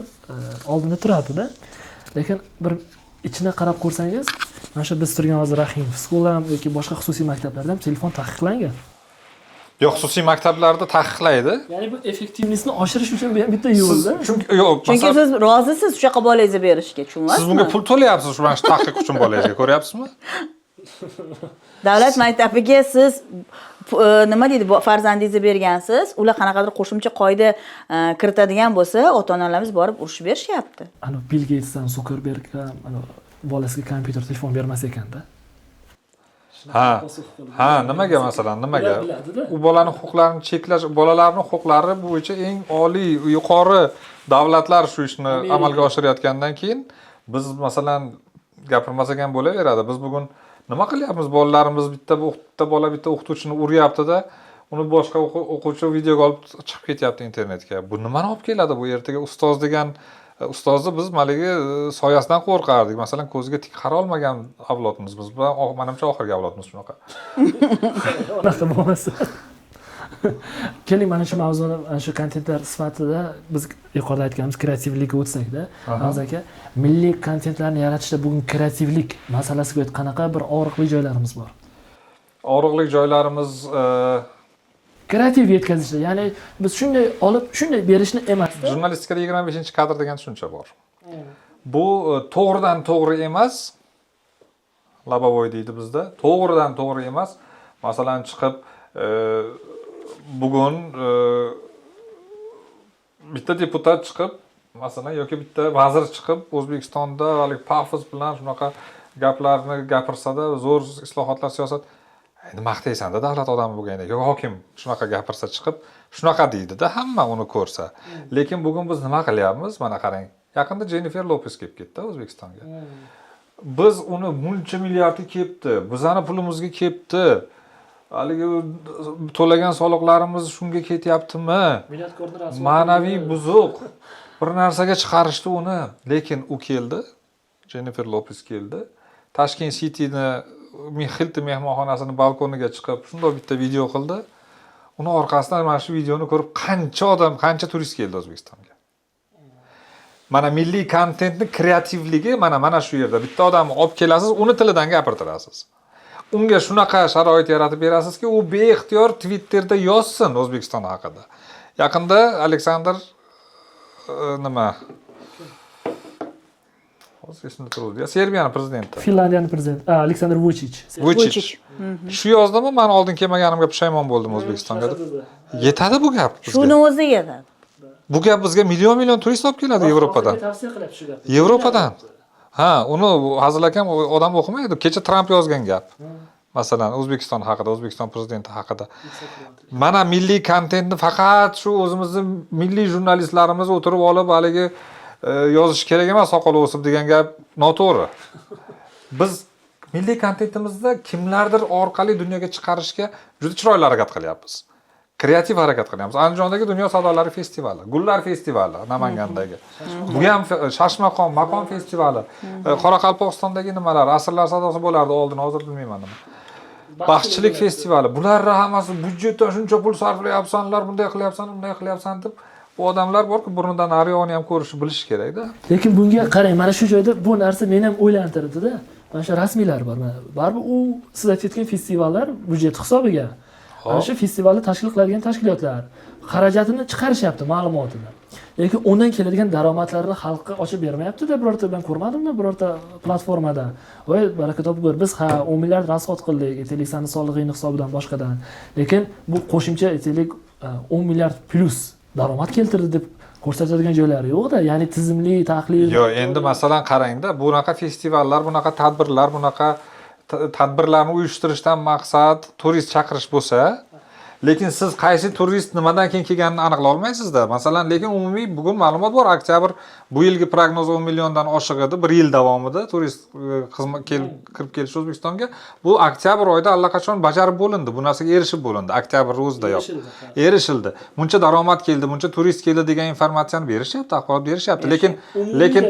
oldinda turadi-da. Lekin bir ichine qarab ko'rsangiz, mana shu biz turgan hozir Rahimov School ham yoki boshqa xususiy maktablarda ham telefon taqiqlangan. Yo'q, xususiy maktablarda taqiqlaydi. Ya'ni bu effektivlikni oshirish uchun bitta yo'l-da. Chunki siz rozisiz o'sha bolangizga berishga, tushunasizmi? Siz bunga pul to'layapsiz shu mana shu taqiq uchun bolangizga, ko'ryapsizmi? Davlat maktabiga siz nima deydi, farzandingizni bergansiz, ular qanaqadir qo'shimcha qoida kiritadigan bo'lsa, ota-onalarimiz borib urushib berishyapti. Ana Bill Gates ham Zuckerberg ham ana bolasiga kompyuter, telefon bermas ekanda. Ha, nimaga masalan, nimaga? U bolaning huquqlarini cheklash, bolalarning huquqlari bo'yicha eng oliy, yuqori davlatlar shu ishni amalga oshirayotgandan keyin biz masalan gapirmasak ham bo'laveradi. Biz bugun nima qilyapmiz? Bolalarimiz bitta bola bitta o'qituvchini uryapti-da, uni boshqa o'quvchi videoga olib chiqib ketyapti internetga. Bu nimani olib keladi? Bu ertaga ustoz degan ustozni biz maligi soyasidan qo'rqardik. Masalan, ko'ziga tik qara olmagan avlodimiz biz. Menimcha oxirgi avlodimiz shunaqa. Unaqa bo'lmasa. Keling, mana shu mavzuni, mana shu kontentlar sifatida biz yuqorida aytganimiz kreativlikka o'tsak-da, Aziz aka, milliy kontentlarni yaratishda bugun kreativlik masalasiga oid qanaqa bir og'riqli joylarimiz bor? Og'riqli joylarimiz kreativ yetkazishda, ya'ni biz shunday olib, shunday berishni emas. Jurnalistikada 25-kadr degan tushuncha bor. Bu to'g'ridan to'g'ri emas. Labovoy deydi bizda. To'g'ridan to'g'ri emas. Masalan, chiqib bugun bitta deputat chiqib, masalan, yoki bitta vazir chiqib, O'zbekistonda hali pafos bilan shunaqa gaplarni gapirsa-da, zo'r islohotlar, siyosat, endi maqtaysan-da davlat odami bo'lganda, yoki hokim shunaqa gapirsa chiqib, shunaqa deydi-da, hamma uni ko'rsa. Lekin bugun biz nima qilyapmiz? Mana qarang. Yaqinda Jennifer Lopez kelib ketdi O'zbekistonga. Biz uni mulcha milliardga kelibdi, bizani pulimizga kelibdi. haligi to'lagan soliqlarimiz shunga ketyaptimi? Ma'naviy buzuq. Bir narsaga chiqarishdi uni, lekin u keldi. Jennifer Lopez keldi. Tashkent City'ni Hilton mehmonxonasini balkoniga chiqib, shunday bitta video qildi. Uni orqasidan mana shu videoni ko'rib qancha odam, qancha turist keldi O'zbekistonga. Mana milliy kontentni kreativligi mana shu yerda. Bitta odamni olib kelasiz, uni tilidan gapirtirasiz. Unga shunaqa sharoit yaratib berasizki, u beixtiyor Twitterda yozsin O'zbekiston haqida. Yaqinda Aleksandr nima? Hozir esimda turibdi. Serbiyaning prezidenti. Finlandiyaning prezidenti Aleksandr Vuchich. Vuchich. Shu yozdimi, men oldin kelmaganimga pushaymon bo'ldim O'zbekistonga. Yetadi bu gap bizga. Shuni o'zi yetadi. Bu gap bizga million turist olib keladi Yevropadan. Tavsiya qilyapti shu gapni. Yevropadan. Ha, uni Hazil akam odam o'qimaydi. Kecha Trump yozgan gap. Masalan, O'zbekiston haqida, O'zbekiston prezidenti haqida. Mana milliy kontentni faqat shu o'zimizning milliy jurnalistlarimiz o'tirib olib, haligi yozish kerak emas, soqol o'sib degan gap noto'g'ri. Biz milliy kontentimizda kimlardir orqali dunyoga chiqarishga juda chiroyli harakat qilyapmiz. Kreativ harakat qilyapmiz. Andijondagi Dunyo savdolari festivali, Gullar festivali Namangandagi. Bu ham Shashmaqom, Maqom festivali. Qoraqalpog'istondagi nimalar, asrlar savdosi bo'lardi oldin, hozir bilmayman nima. Baxtchilik festivali. Bular hammasi budjetdan shuncha pul sarflayapsanlar, bunday qilyapsan, bunday qilyapsan deb bu odamlar borku, burnidan nariyoni ham ko'rishni bilish kerak-da. Lekin bunga qarang, mana shu joyda bu narsa meni ham o'ylantirdi-da. Mana shu rasmiylar bor. Baribir u siz aytayotgan festivallar budjet hisobiga. Mana shu festivalni tashkil qiladigan tashkilotlar xarajatini chiqarishyapti, ma'lumotini. Lekin undan keladigan daromadlarni xalqqa ochib bermayapti-da, birorta ben ko'rmadim-da birorta platformada. Voy, baraka topib ko'r. Biz 10 milliard rasxod qildik, aytaylik sani soliqning hisobidan boshqadan. Lekin bu qo'shimcha aytaylik 10 milliard plus daromad keltirdi deb ko'rsatadigan joylari yo'q-da. Ya'ni tizimli tahlil. Yo'q, endi masalan qarang-da, bunaqa festivallar, bunaqa tadbirlar, bunaqa tadbirlarni uyushtirishdan maqsad turist chaqirish bo'lsa, lekin siz qaysi turist nimadan keyin kelganini aniqlay olmaysizda. Masalan, lekin umumiy bugun ma'lumot bor, oktyabr bu yilgi prognoz 10 milliondan oshiq edi, 1 yil davomida turist kirib kelish O'zbekistonga. Bu oktyabr oyida allaqachon bajarib bo'lindi, bu narsaga erishib bo'lindi. Oktyabr o'zida yo'q. Erishildi. Buncha daromad keldi, buncha turist keldi degan informatsiyani berishyapti, axborot berishyapti. Lekin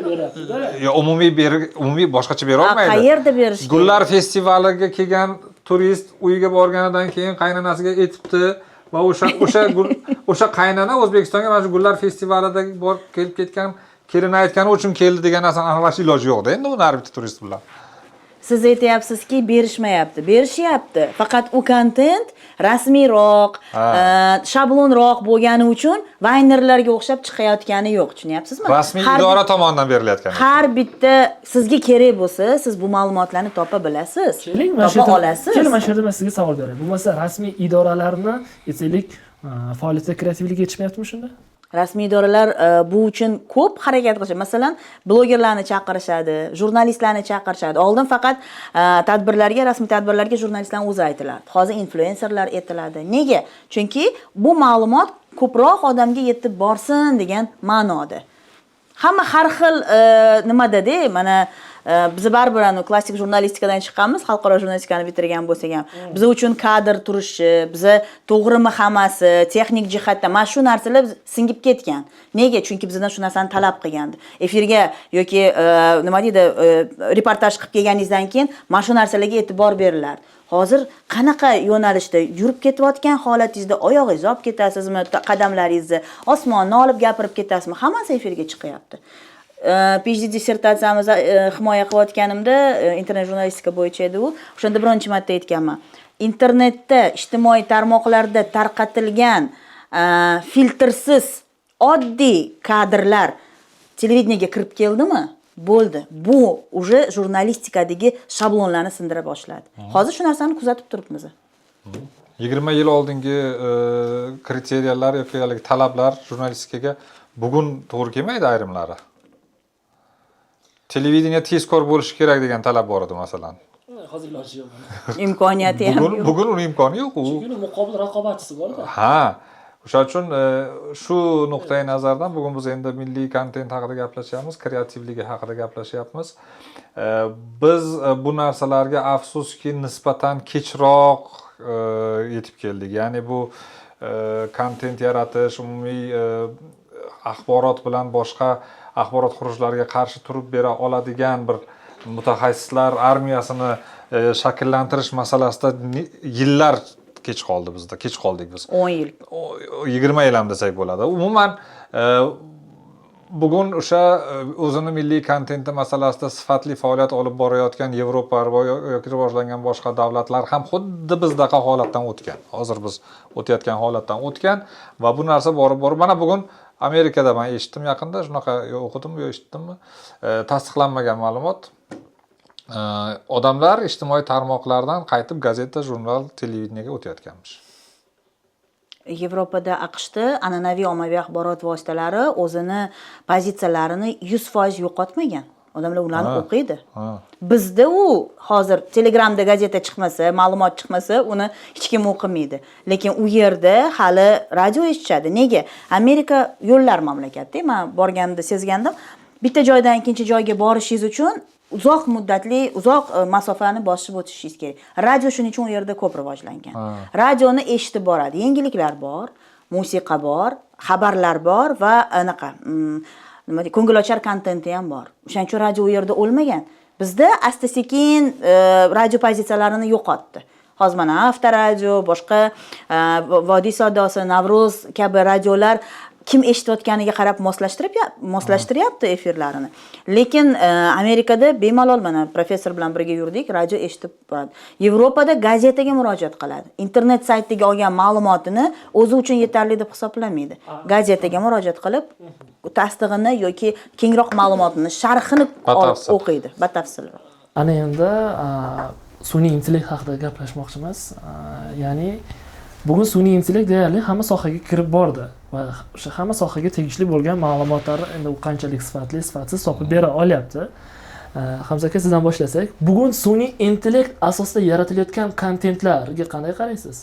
umumiy boshqacha bera olmaydi. Qayerda berish? Gullar festivaliga kelgan turist uyiga borganidan keyin qaynonasiga aytibdi va o'sha qaynona O'zbekistonga mana shu Gullar festivalida borib kelib ketgan kelin aytgani uchun keldi degan narsani aniqlash iloji yo'qda. Endi uni har bitta turist bilan. Siz aytyapsizki, berishyapti. Faqat u kontent rasmiyroq, shablonroq bo'lgani uchun vaynerlarga o'xshab chiqayotgani yo'q, tushunyapsizmi? Rasmiy idora tomonidan berilayotgan. Har bitta sizga kerak bo'lsa, siz bu ma'lumotlarni topa bilasiz. Topa olasiz. Keling, mana shu yerda men sizga savol beraman. Bo'lmasa rasmiy idoralarni aytaylik faoliyatda kreativlik yetishmayaptimi shunda? Rasmiy idoralar bu uchun ko'p harakat qilishadi. Masalan, blogerlarni chaqirishadi, jurnalistlarni chaqirishadi. Oldin faqat tadbirlarga, rasmiy tadbirlarga jurnalistlarning o'zi aytilardi. Hozir influencerlar aytiladi. Nega? Chunki bu ma'lumot ko'proq odamga yetib borsin degan ma'noda. Hamma har xil nimada-da, mana biz baribir klassik jurnalistikadan chiqqanmiz, xalqaro jurnalistikani bitirgan bo'lsak ham, biz uchun kadr turishi, biz to'g'rimi hammasi, texnik jihatdan mana shu narsalar singib ketgan. Nega? Chunki bizdan shu narsani talab qilgandi. Efirga yoki nima deydi, reportaj qilib kelganingizdan keyin mana shu narsalarga e'tibor berilardi. Hozir qanaqa yo'nalishda yurib ketayotgan holatingizda oyog'ingizni olib ketasizmi, qadamlaringizni osmonni olib gapirib ketasizmi, hammasi efirga chiqyapti. PhD dissertatsiyamizni himoya qilayotganimda internet jurnalistika bo'yicha edi u. O'shanda birinchi marta aytganman. Internetda, ijtimoiy tarmoqlarda tarqatilgan filtrsiz oddiy kadrlar televideniyaga kirib keldimi? Bo'ldi. Bu uje jurnalistikadagi shablonlarni sindira boshladi. Hozir shu narsani kuzatib turibmiz. 20 yil oldingi kriteriyalar yoki talablar jurnalistikaga bugun to'g'ri kelmaydi ayrimlari. Televideniya tezkor bo'lishi kerak degan talab bor edi masalan. Hozir iloji yo'q. Imkoniyati ham yo'q. Bugun uning imkoni yo'q. Chunki muqobil raqobatchisi bor-da. Ha. O'sha uchun shu nuqtai nazardan bugun biz endi milliy kontent haqida gaplashyapmiz, kreativligi haqida gaplashyapmiz. Biz bu narsalarga afsuski nisbatan kechroq yetib keldik. Ya'ni bu kontent yaratish, umumiy axborot bilan boshqa axborot xurujlariga qarshi turib bera oladigan bir mutaxassislar armiyasini shakllantirish masalasida yillar kech qoldi bizda, kech qoldik biz. 10 yil. 20 yil ham desak bo'ladi. Umuman bugun o'sha o'zini milliy kontenti masalasida sifatli faoliyat olib borayotgan Yevropa yoki rivojlangan boshqa davlatlar ham xuddi bizdaqa holatdan o'tgan. Hozir biz o'tayotgan holatdan o'tgan va bu narsa borib mana bugun Amerikada men eshitdim yaqinda, shunaqa o'qidim yo eshitdimmi? Tasdiqlanmagan ma'lumot. Odamlar ijtimoiy tarmoqlardan qaytib gazeta, jurnal, televideniyaga o'tayotganmish. Yevropada, AQShda an'anaviy ommaviy axborot vositalari o'zini pozitsiyalarini 100% yo'qotmagan. Odamlar ularni o'qiydi. Bizda u hozir Telegramda gazeta chiqmasa, ma'lumot chiqmasa, uni hech kim o'qimaydi. Lekin u yerda hali radio eshitishadi. Nega? Amerika yo'llar mamlakatda. Men borganimda sezgandim. Bitta joydan ikkinchi joyga borishingiz uchun uzoq muddatli, uzoq masofani bosib o'tishingiz kerak. Radio shuning uchun u yerda ko'p rivojlangan. Radioni eshitib boradi. Yangiliklar bor, musiqa bor, xabarlar bor va anaqa ko'ngilochar kontenti ham bor. O'shaning uchun radio u yerda o'lmagan. Bizda asta-sekin radio pozitsiyalarini yo'qotdi. Hozir mana Avtoradio, boshqa Vodiy Sadosi, Navro'z kabi radiolar kim eshitayotganiga qarab moslashtiryapti efirlarini. Lekin Amerikada bemalol mana professor bilan birga yurdik, radio eshitib boradi. Yevropada gazetaga murojaat qiladi. Internet saytiga olgan ma'lumotini o'zi uchun yetarli deb hisoblamaydi. Gazetaga murojaat qilib, tasdig'ini yoki kengroq ma'lumotni, sharhini o'qiydi, batafsilroq. Ana endi sun'iy intellekt haqida gaplashmoqchimiz. Ya'ni bugun sun'iy intellekt deyarli hamma sohaga kirib bordi va o'sha hamma sohaga tegishli bo'lgan ma'lumotlarni endi u qanchalik sifatli, sifatsiz topib bera olyapti. Hamza aka, sizdan boshlasak, bugun sun'iy intellekt asosida yaratilayotgan kontentlarga qanday qaraysiz?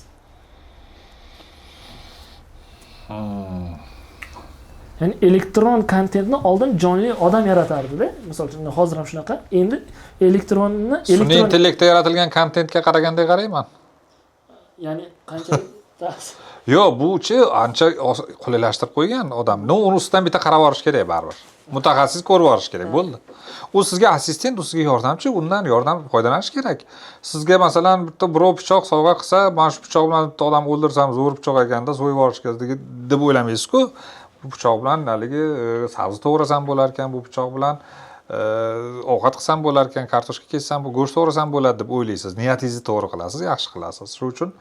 Ya'ni elektron kontentni oldin jonli odam yaratardi-da. Misol uchun hozir ham shunaqa. Endi sun'iy intellektda yaratilgan kontentga qaraganda qarayman. Ya'ni qanchalik Yo'q, bu-chi ancha qulaylashtirib qo'ygan odam. Uni ustidan bitta qarab olish kerak baribir. Mutaxassis ko'rib olish kerak bo'ldi. U sizga assistent, u sizga yordamchi, undan yordam foydalanish kerak. Sizga masalan bitta birov pichoq sovg'a qilsa, mana shu pichoq bilan bitta odam o'ldirsam, zo'r pichoq ekanda so'yib olish kerak deb o'ylamaysiz-ku. Bu pichoq bilan haligi sabzi to'g'rasam bo'lar ekan, bu pichoq bilan ovqat qilsam bo'lar ekan, kartoshka kessam, bu go'sht to'g'rasam bo'ladi deb o'ylaysiz. Niyatingizni to'g'ri qilasiz, yaxshi qilasiz. Shuning uchun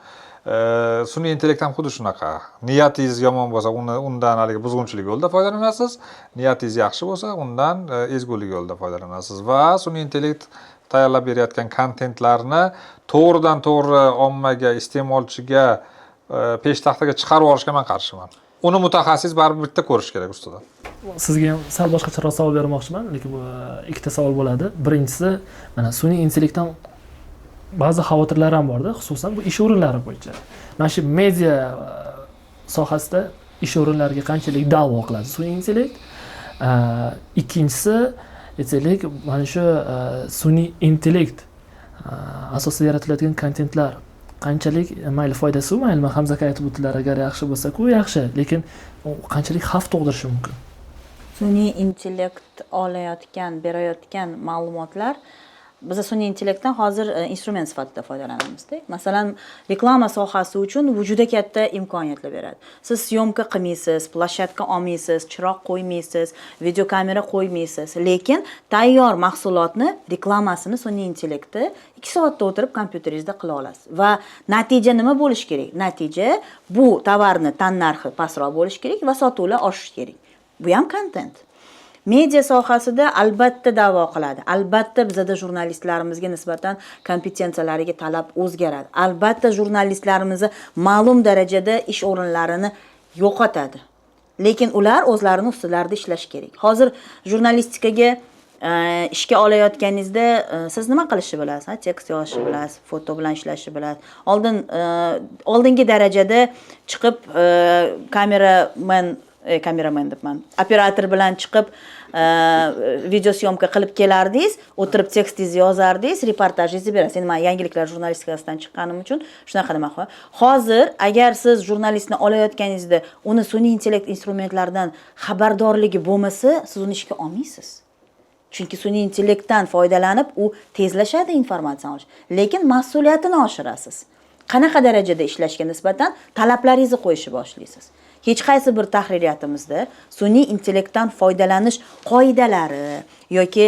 sun'iy intellekt ham xuddi shunaqa. Niyatingiz yomon bo'lsa, undan haligi buzg'unchilik yo'lida foydalanasiz. Niyatingiz yaxshi bo'lsa, undan ezgulik yo'lida foydalanasiz va sun'iy intellekt tayyorlab berayotgan kontentlarni to'g'ridan to'g'ri ommaga, iste'molchiga peshtaxtaga chiqarib olishga men qarshiman. Uni mutaxassis baribir bitta ko'rish kerak ustidan. Sizga ham sal boshqacharoq savol bermoqchiman, lekin bu ikkita savol bo'ladi. Birinchisi, mana sun'iy intellektdan ba'zi xavotirlar ham borda, xususan bu ish o'rinlari bo'yicha. Mana shu media sohasida ish o'rinlariga qanchalik da'vo qiladi sun'iy intellekt? Ikkinchisi, aytaylik, mana shu sun'iy intellekt asosida yaratilayotgan kontentlar qanchalik mayli foydasi u, mayli Hamza aka aytib o'tdilar, agar yaxshi bo'lsa-ku yaxshi, lekin qanchalik xavf tug'dirishi mumkin? Sun'iy intellekt olayotgan, berayotgan ma'lumotlar biz sun'iy intellektdan hozir instrument sifatida foydalanamizda. Masalan, reklama sohasi uchun bu juda katta imkoniyatlar beradi. Siz syomka qilmaysiz, plashatka olmaysiz, chiroq qo'ymaysiz, videokamera qo'ymaysiz, lekin tayyor mahsulotni reklamasini sun'iy intellektda 2 soatda o'tirib kompyuteringizda qila olasiz. Va natija nima bo'lishi kerak? Natija bu tovarni tannarxi pastroq bo'lishi kerak va sotuvlar oshishi kerak. Bu ham kontent. Media sohasida albatta da'vo qiladi. Albatta bizda jurnalistlarimizga nisbatan kompetensiyalariga talab o'zgaradi. Albatta jurnalistlarimizni ma'lum darajada ish o'rinlarini yo'qotadi. Lekin ular o'zlarining ustilarida ishlash kerak. Hozir jurnalistikaga ishga olayotganingizda siz nima qilishni bilasiz? Tekst yozishni bilasiz, foto bilan ishlashni bilasiz. Oldingi darajada chiqib kameraman debman. Operator bilan chiqib video syomka qilib kelardingiz, o'tirib tekstingizni yozardingiz, reportajingizni berasiz. Endi men yangiliklar jurnalistikasidan chiqqanim uchun shunaqa nima qilaman. Hozir agar siz jurnalistni olayotganingizda uni sun'iy intellekt instrumentlaridan xabardorligi bo'lmasa, siz uni ishga olmaysiz. Chunki sun'iy intellektdan foydalanib u tezlashadi informatsiyani olish, lekin mas'uliyatini oshirasiz. Qanaqa darajada ishlashga nisbatan talablaringizni qo'yishni boshlaysiz. Hech qaysi bir tahririyatimizda sun'iy intellektdan foydalanish qoidalari yoki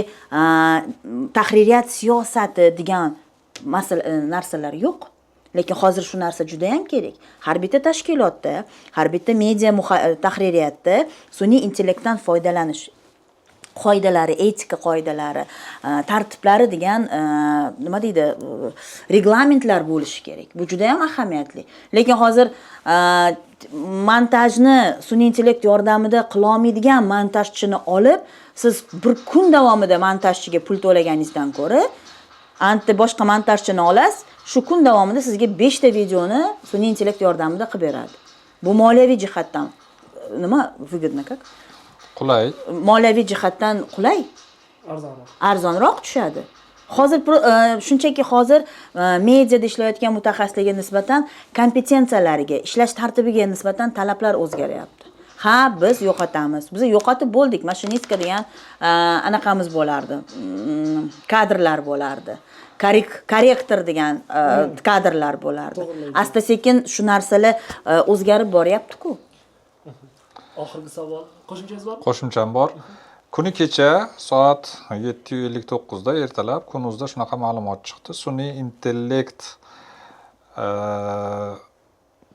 tahririyat siyosati degan narsalar yo'q. Lekin hozir shu narsa juda ham kerak. Har bitta tashkilotda, har bitta media tahririyatda sun'iy intellektdan foydalanish qoidalari, etika qoidalari, tartiblari degan nima deydi, reglamentlar bo'lishi kerak. Bu juda ham ahamiyatli. Lekin hozir montajni sun'iy intellekt yordamida qila olmaydigan montajchini olib, siz bir kun davomida montajchiga pul to'laganingizdan ko'ra, boshqa montajchini olasiz, shu kun davomida sizga 5 ta videoni sun'iy intellekt yordamida qilib beradi. Bu moliyaviy jihatdan nima выгодно как? Qulay. Moliyaviy jihatdan qulay, arzonroq tushadi. Hozir shunchaki hozir mediada ishlayotgan mutaxassislarga nisbatan kompetensiyalariga, ishlash tartibiga nisbatan talablar o'zgaryapti. Ha, biz yo'qotamiz. Biz yo'qotib bo'ldik. Mashinistka degan anaqamiz bo'lardi. Kadrlar bo'lardi. Korrektor degan kadrlar bo'lardi. Asta-sekin shu narsalar o'zgarib boryapti-ku. Oxirgi savol, qo'shimchangiz bormi? Qo'shimcham bor. Kuni kecha soat 7:59 da ertalab Kunuzda shunaqa ma'lumot chiqdi. Sun'iy intellekt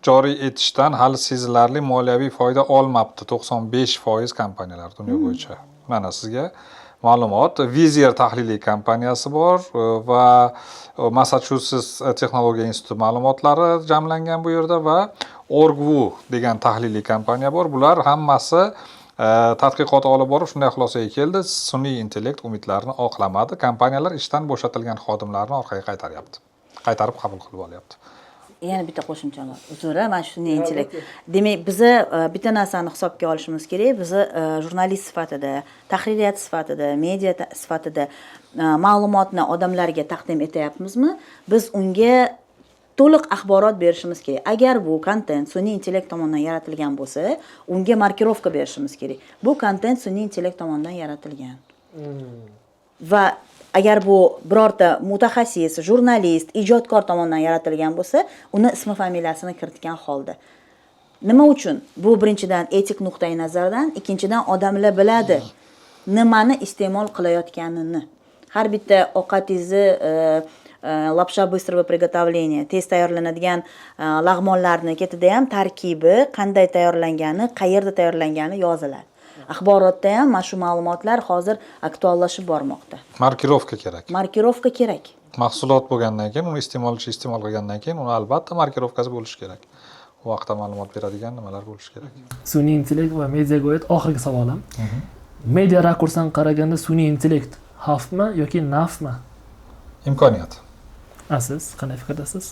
joriy etishdan hali sezilarli moliyaviy foyda olmabdi 95% kompaniyalar dunyo bo'yicha. Mana sizga ma'lumot. Vizier tahliliy kompaniyasi bor va Massachusetts texnologiya instituti ma'lumotlari jamlangan bu yerda va Orgvu degan tahliliy kompaniya bor. Bular hammasi tadqiqot olib borib shunday xulosaga keldi. Sun'iy intellekt umidlarini oqlamadi. Kompaniyalar ishdan bo'shatilgan xodimlarni orqaga qaytaryapti. Qaytarib qabul qilib olyapti. Yana bitta qo'shimcha bor. Uzr, mana sun'iy intellekt. Demak, biz bitta narsani hisobga olishimiz kerak. Biz jurnalist sifatida, tahririyat sifatida, media sifatida ma'lumotni odamlarga taqdim etyapmizmi? Biz unga to'liq axborot berishimiz kerak. Agar bu kontent sun'iy intellekt tomonidan yaratilgan bo'lsa, unga markirovka berishimiz kerak. Bu kontent sun'iy intellekt tomonidan yaratilgan. Va agar bu birorta mutaxassis, jurnalist, ijodkor tomonidan yaratilgan bo'lsa, uni ismi familiyasini kiritgan holda. Nima uchun? Bu birinchidan etik nuqtai nazardan, ikkinchidan odamlar biladi nimani iste'mol qilayotganini. Har bitta ovqatingizni lapsha быстрого приготовления, tez tayyorlanadigan lag'monlarni ketida ham tarkibi, qanday tayyorlangani, qayerda tayyorlangani yoziladi. Axborotda ham mana shu ma'lumotlar hozir aktuallashib bormoqda. Markirovka kerak. Markirovka kerak. Mahsulot bo'lgandan keyin, uni iste'molchi iste'mol qilgandan keyin uni albatta markirovkasi bo'lishi kerak. U vaqtda ma'lumot beradigan nimalar bo'lishi kerak. Sun'iy intellekt va mediaga oid oxirgi savolim. Media rakursdan qaraganda sun'iy intellekt xavfmi yoki nafmi? Imkoniyat. Siz qanday fikrdasiz?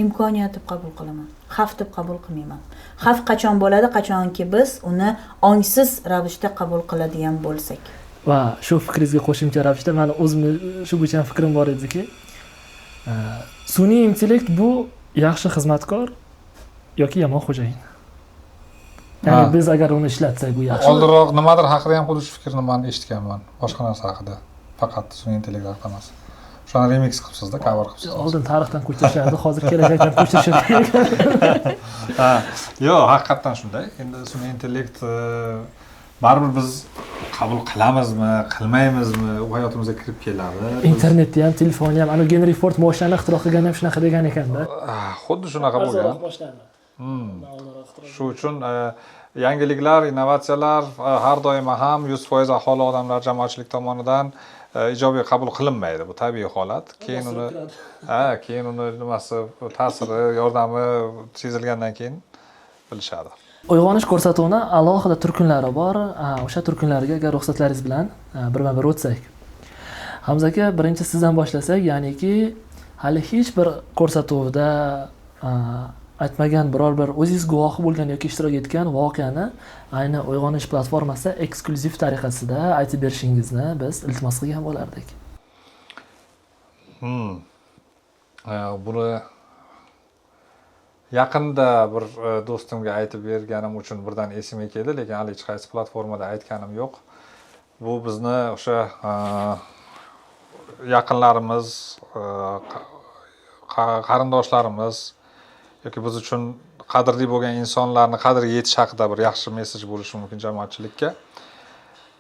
Imkoniyat deb qabul qilaman. Xavf deb qabul qilmayman. Xavf qachon bo'ladi? Qachonki biz uni ongsiz ravishda qabul qiladigan bo'lsak. Va shu fikringizga qo'shimcha ravishda meni o'zimni shu bo'yicha fikrim bor ediki, sun'iy intellekt bu yaxshi xizmatkor yoki yomon xo'jayin. Ya'ni biz agar uni ishlatsak bu yaxshi. Oldinroq nimadir haqida ham xuddi shu fikrni men eshitganman. Boshqa narsa haqida. Faqat sun'iy intellekt haqida emas. Shuni remix qilibsiz-da, cover qilibsiz. Oldin tarixdan ko'chirishardi, hozir kelajakdan ko'chirishadi. Yo'q, haqiqatan shunday. Endi sun'iy intellekt baribir biz qabul qilamizmi, qilmaymizmi, u hayotimizga kirib keladi. Internetda ham, telefonda ham, ana Henry Ford moshinani ixtiro qilgan ham shunaqa degan ekanda. Xuddi shunaqa bo'lgan. Shu uchun yangiliklar, innovatsiyalar har doim ham 100% aholi odamlar jamoatchilik tomonidan ijobiy qabul qilinmaydi. Bu tabiiy holat. Keyin uni nimasi, ta'siri, yordami sezilgandan keyin bilishadi. Uyg'onish ko'rsatuvini alohida turkunlari bor. O'sha turkunlarga agar ruxsatlaringiz bilan birma-bir o'tsak. Hamza aka, birinchi sizdan boshlasak, ya'niki hali hech bir ko'rsatuvda aytmagan biror bir o'zingiz guvohi bo'lgan yoki ishtirok etgan voqeani ayni Uyg'onish platformasida eksklyuziv tariqasida aytib berishingizni biz iltimos qilgan bo'lardik. Buni yaqinda bir do'stimga aytib berganim uchun birdan esimga keldi, lekin hali hech qaysi platformada aytganim yo'q. Bu bizni o'sha yaqinlarimiz, qarindoshlarimiz yoki biz uchun qadrli bo'lgan insonlarni qadriga yetish haqida bir yaxshi mesaj bo'lishi mumkin jamoatchilikka.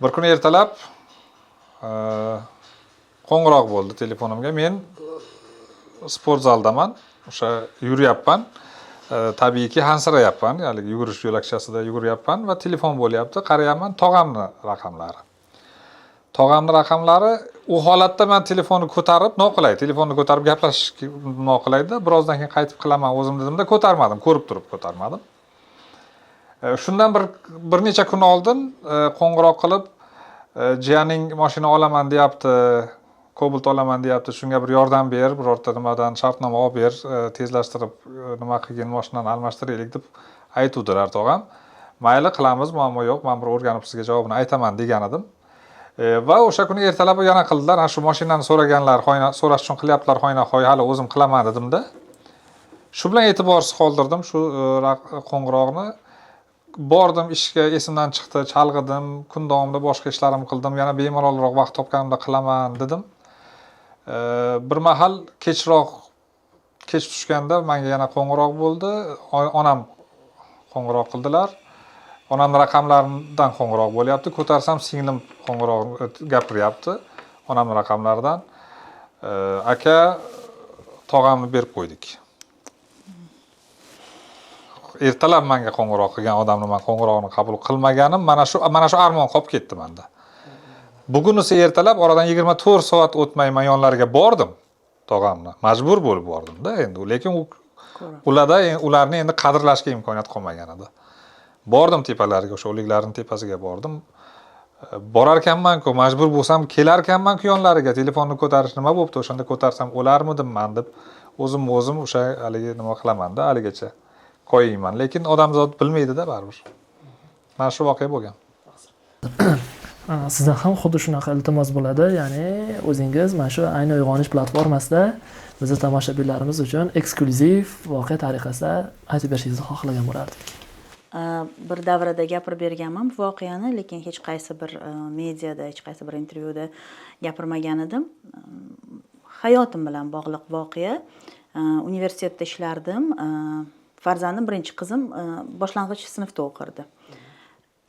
Bir kuni ertalab qo'ng'iroq bo'ldi telefonimga. Men sport zaldaman, o'sha yuryapman. Tabiiyki hansirayapman, ya'ni yugurish yo'lakchasida yuguryapman va telefon bo'lyapti. Qarayapman, tog'amni raqamlari. Tog'amni raqamlari u holatda men telefonni ko'tarib, noqulay, telefonni ko'tarib gaplashish noqulayda. Birozdan keyin qaytib qilaman o'zim dedimda, ko'tarmadim, ko'rib turib ko'tarmadim. Shundan bir necha kun oldin qo'ng'iroq qilib, jiyaning mashina olaman deyapti, Cobalt olaman deyapti, shunga bir yordam ber, birorta nimadan shartnoma olib ber, tezlashtirib nima qilgin mashinani almashtiraylik deb aytuvdilar tog'am. Mayli, qilamiz, muammo yo'q, men bir o'rganib sizga javobini aytaman degan edim. Va o'sha kuni ertalab yana qildilar. Shu mashinani so'raganlar, so'rash uchun qilyaptilar, hoyna-hoy, hali o'zim qilaman dedimda. Shu bilan e'tiborsiz qoldirdim shu qo'ng'iroqni. Bordim ishga, esimdan chiqdi, chalg'idim, kun davomida boshqa ishlarimni qildim, yana bemalolroq vaqt topganimda qilaman dedim. Bir mahal kech tushganda menga yana qo'ng'iroq bo'ldi. Onam qo'ng'iroq qildilar. Onamning raqamlaridan qo'ng'iroq bo'lyapti. Ko'tarsam singlim qo'ng'iroq gapiryapti. Onamning raqamlaridan. Aka, tog'amni berib qo'ydik. Ertalab menga qo'ng'iroq qilgan odamni men qo'ng'iroqni qabul qilmaganim mana shu armon qolib ketdi menda. Bugunisi ertalab oradan 24 soat o'tmay men yonlariga bordim tog'amni. Majbur bo'lib bordim-da endi, lekin ularni endi qadrlashga imkoniyat qolmagan edi. Bordim tepalariga, o'sha o'liklarning tepasiga bordim. Borar ekanman-ku, majbur bo'lsam kelar ekanman-ku yonlariga, telefonni ko'tarish nima bo'pti, o'shanda ko'tarsam o'larmidim deb o'zim o'sha haligi nima qilaman-da, haligacha qo'yayman. Lekin odamzod bilmaydi-da baribir. Mana shu voqea bo'lgan. Sizdan ham xuddi shunaqa iltimos bo'ladi, ya'ni o'zingiz mana shu ayni Uyg'onish platformasida bizning tomoshabinlarimiz uchun eksklyuziv voqea tariqasida aytib berishingizni xohlagan bo'lardik. Bir davrada gapirib berganman bu voqeani, lekin hech qaysi bir mediada, hech qaysi bir intervyuda gapirmagan edim. Hayotim bilan bog'liq voqea. Universitetda ishlardim. Farzandim, birinchi qizim boshlang'ich sinfda o'qirdi.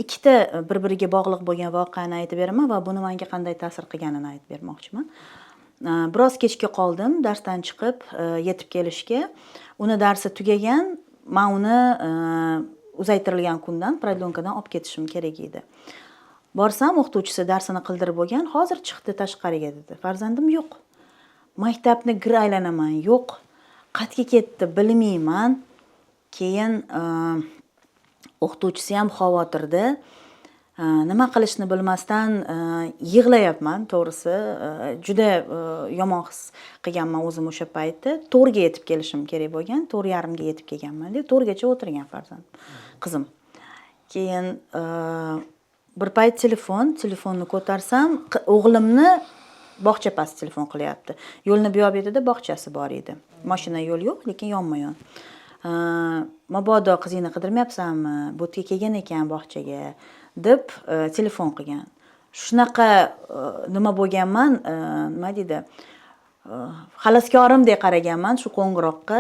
Ikkita bir-biriga bog'liq bo'lgan voqeani aytib beraman va buni menga qanday ta'sir qilganini aytib bermoqchiman. Biroz kechga qoldim, darsdan chiqib, yetib kelishga. Uni darsi tugagan, men uni uzaytirilgan kundan, prodyonkadan olib ketishim kerak edi. Borsam, o'qituvchisi darsini qildirib bo'lgan, hozir chiqdi tashqariga dedi. Farzandim yo'q. Maktabni gir aylanaman, yo'q. Qayerga ketdi, bilmayman. Keyin o'qituvchisi ham xavotirda, nima qilishni bilmasdan yig'layapman, to'g'risi. Juda yomon his qilganman o'zim o'sha paytda. 4 ga yetib kelishim kerak bo'lgan, 4:30 ga yetib kelganman deb 4 gacha o'tirgan farzand qizim. Keyin bir payt telefonni ko'tarsam, o'g'limni bog'cha past telefon qilyapti. Yo'lni bu yoq betida bog'chasi bor edi. Mashina yo'l yo'q, lekin yonma-yon. Mabodo qizingni qidirmayapsanmi? Bu yerga kelgan ekan bog'chaga deb telefon qilgan. Shunaqa nima bo'lganman, nima deydi? Xaloskorimdek qaraganman shu qo'ng'iroqqa.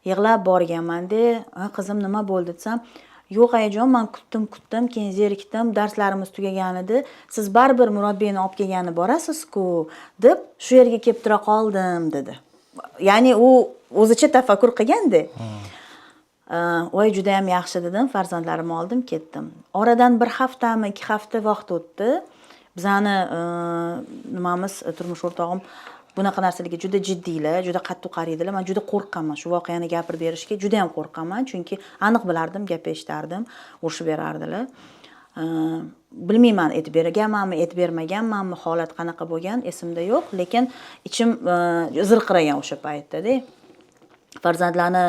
Yig'lab borganman-da, qizim nima bo'ldi desam, yo'q ayajon, men kutdim, keyin zerikdim, darslarimiz tugagan edi. Siz baribir murabbiyni olib kelgani borasiz-ku deb shu yerga kelib tura qoldim dedi. Ya'ni u o'zicha tafakkur qilganda. Voy, juda ham yaxshi dedim, farzandlarimni oldim, ketdim. Oradan bir haftami, 2 hafta vaqt o'tdi. Bizani turmush o'rtog'im bunaqa narsalarga juda jiddiylar, juda qattiq qaraydilar. Men juda qo'rqqanman shu voqeani gapirib berishga, juda ham qo'rqqanman, chunki aniq bilardim, gap eshitardim, urishib berardilar. Bilmayman, aytib berganmanmi, aytib bermaganmanmi, holat qanaqa bo'lgan esimda yo'q, lekin ichim zirqiragan o'sha paytda-da. Farzandlarni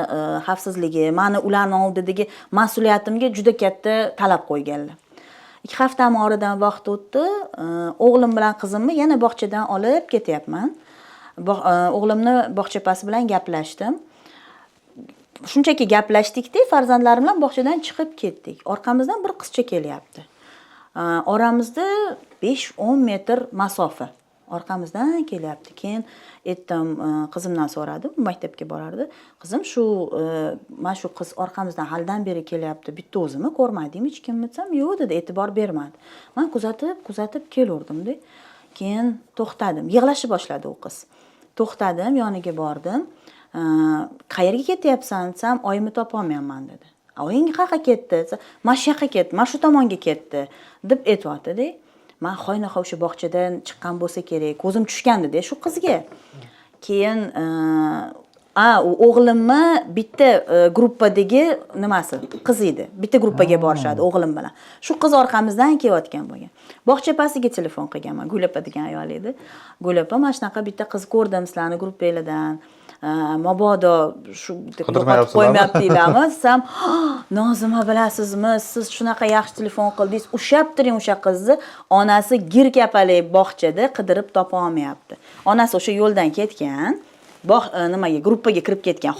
xavfsizligi, meni ularning oldidagi mas'uliyatimga juda katta talab qo'yganlar. 2 haftami oradan vaqt o'tdi. O'g'lim bilan qizimni yana bog'chadan olib ketyapman. O'g'limni bog'chapasi bilan gaplashdim. Shunchaki gaplashdik-da, farzandlarim bilan bog'chadan chiqib ketdik. Orqamizdan bir qizcha kelyapti. Oramizda 5-10 metr masofa. Orqamizdan kelyapti. Keyin aytdim, qizimdan so'radim, maktabga borardi. Qizim, mana shu qiz orqamizdan haldan beri kelyapti. Bitta o'zimni ko'rmadingmi, hech kimmi desam, yo'q dedi, e'tibor bermadi. Men kuzatib kelurdim-da. Keyin to'xtadim. Yig'lashni boshladi u qiz. To'xtadim, yoniga bordim. Qayerga ketyapsan desam, oyimni topolmayapman dedi. Oying qayerga ketdi? Mana shu yoqqa ketdi, mana shu tomonga ketdi deb aytibdi-da. Men xoynahoy o'sha bog'chadan chiqqan bo'lsa kerak, ko'zim tushgandi-da shu qizga. Keyin u o'g'limni bitta gruppadagi nimasi, qiz edi. Bitta gruppaga borishadi o'g'lim bilan. Shu qiz orqamizdan kelayotgan bo'lgan. Bog'chapasiga telefon qilganman, Gulapa degan ayol edi. Gulapa, mana shunaqa bitta qiz ko'rdim sizlarni gruppanglardan. Mabodo shu deb qo'ymayaptilarmi desam, Nozima bilasizmi, siz shunaqa yaxshi telefon qildingiz, ushab turing o'sha qizni, onasi gir kapalak bog'chada qidirib topa olmayapti. Onasi o'sha yo'ldan ketgan, nimaga gruppaga kirib ketgan,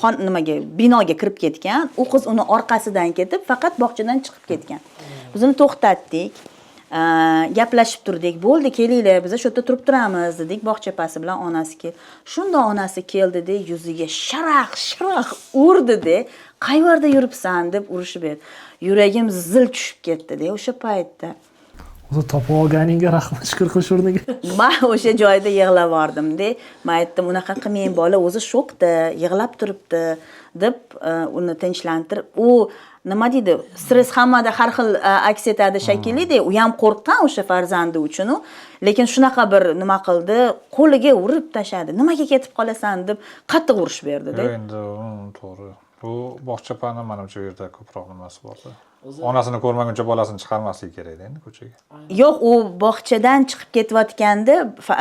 binoga kirib ketgan, u qiz uni orqasidan ketib faqat bog'chadan chiqib ketgan. Biz uni to'xtatdik. Gaplashib turdik. Bo'ldi, kelinglar, biz shu yerda turib turamiz dedik. Bog'chapasi bilan onasi keldi. Shunda onasi keldi-da, yuziga sharaq urdi-da, "Qayerda yuribsan?" deb urishib edi. Yuragim zil tushib ketdi-da o'sha paytda. O'zi topib olganingga rahmat shukr qilish o'rniga. Men o'sha joyda yig'lab bordim-da. Men aytdim, "Unaqa qilmang, bola o'zi shokda, yig'lab turibdi" deb uni tinchlantirib, u nima deydi, stress hammada har xil aks etadi shekilli-da, u ham qo'rqqan o'sha farzandi uchun, lekin shunaqa bir nima qildi, qo'liga urib tashadi. "Nimaga ketib qolasan?" deb qattiq urish berdi-da. Endi to'g'ri. Bu bog'chapani menimcha u yerda ko'proq nimasi bor-da. Onasini ko'rmaguncha bolasini chiqarmasligi kerak endi ko'chaga. Yo'q, u bog'chadan chiqib ketayotganda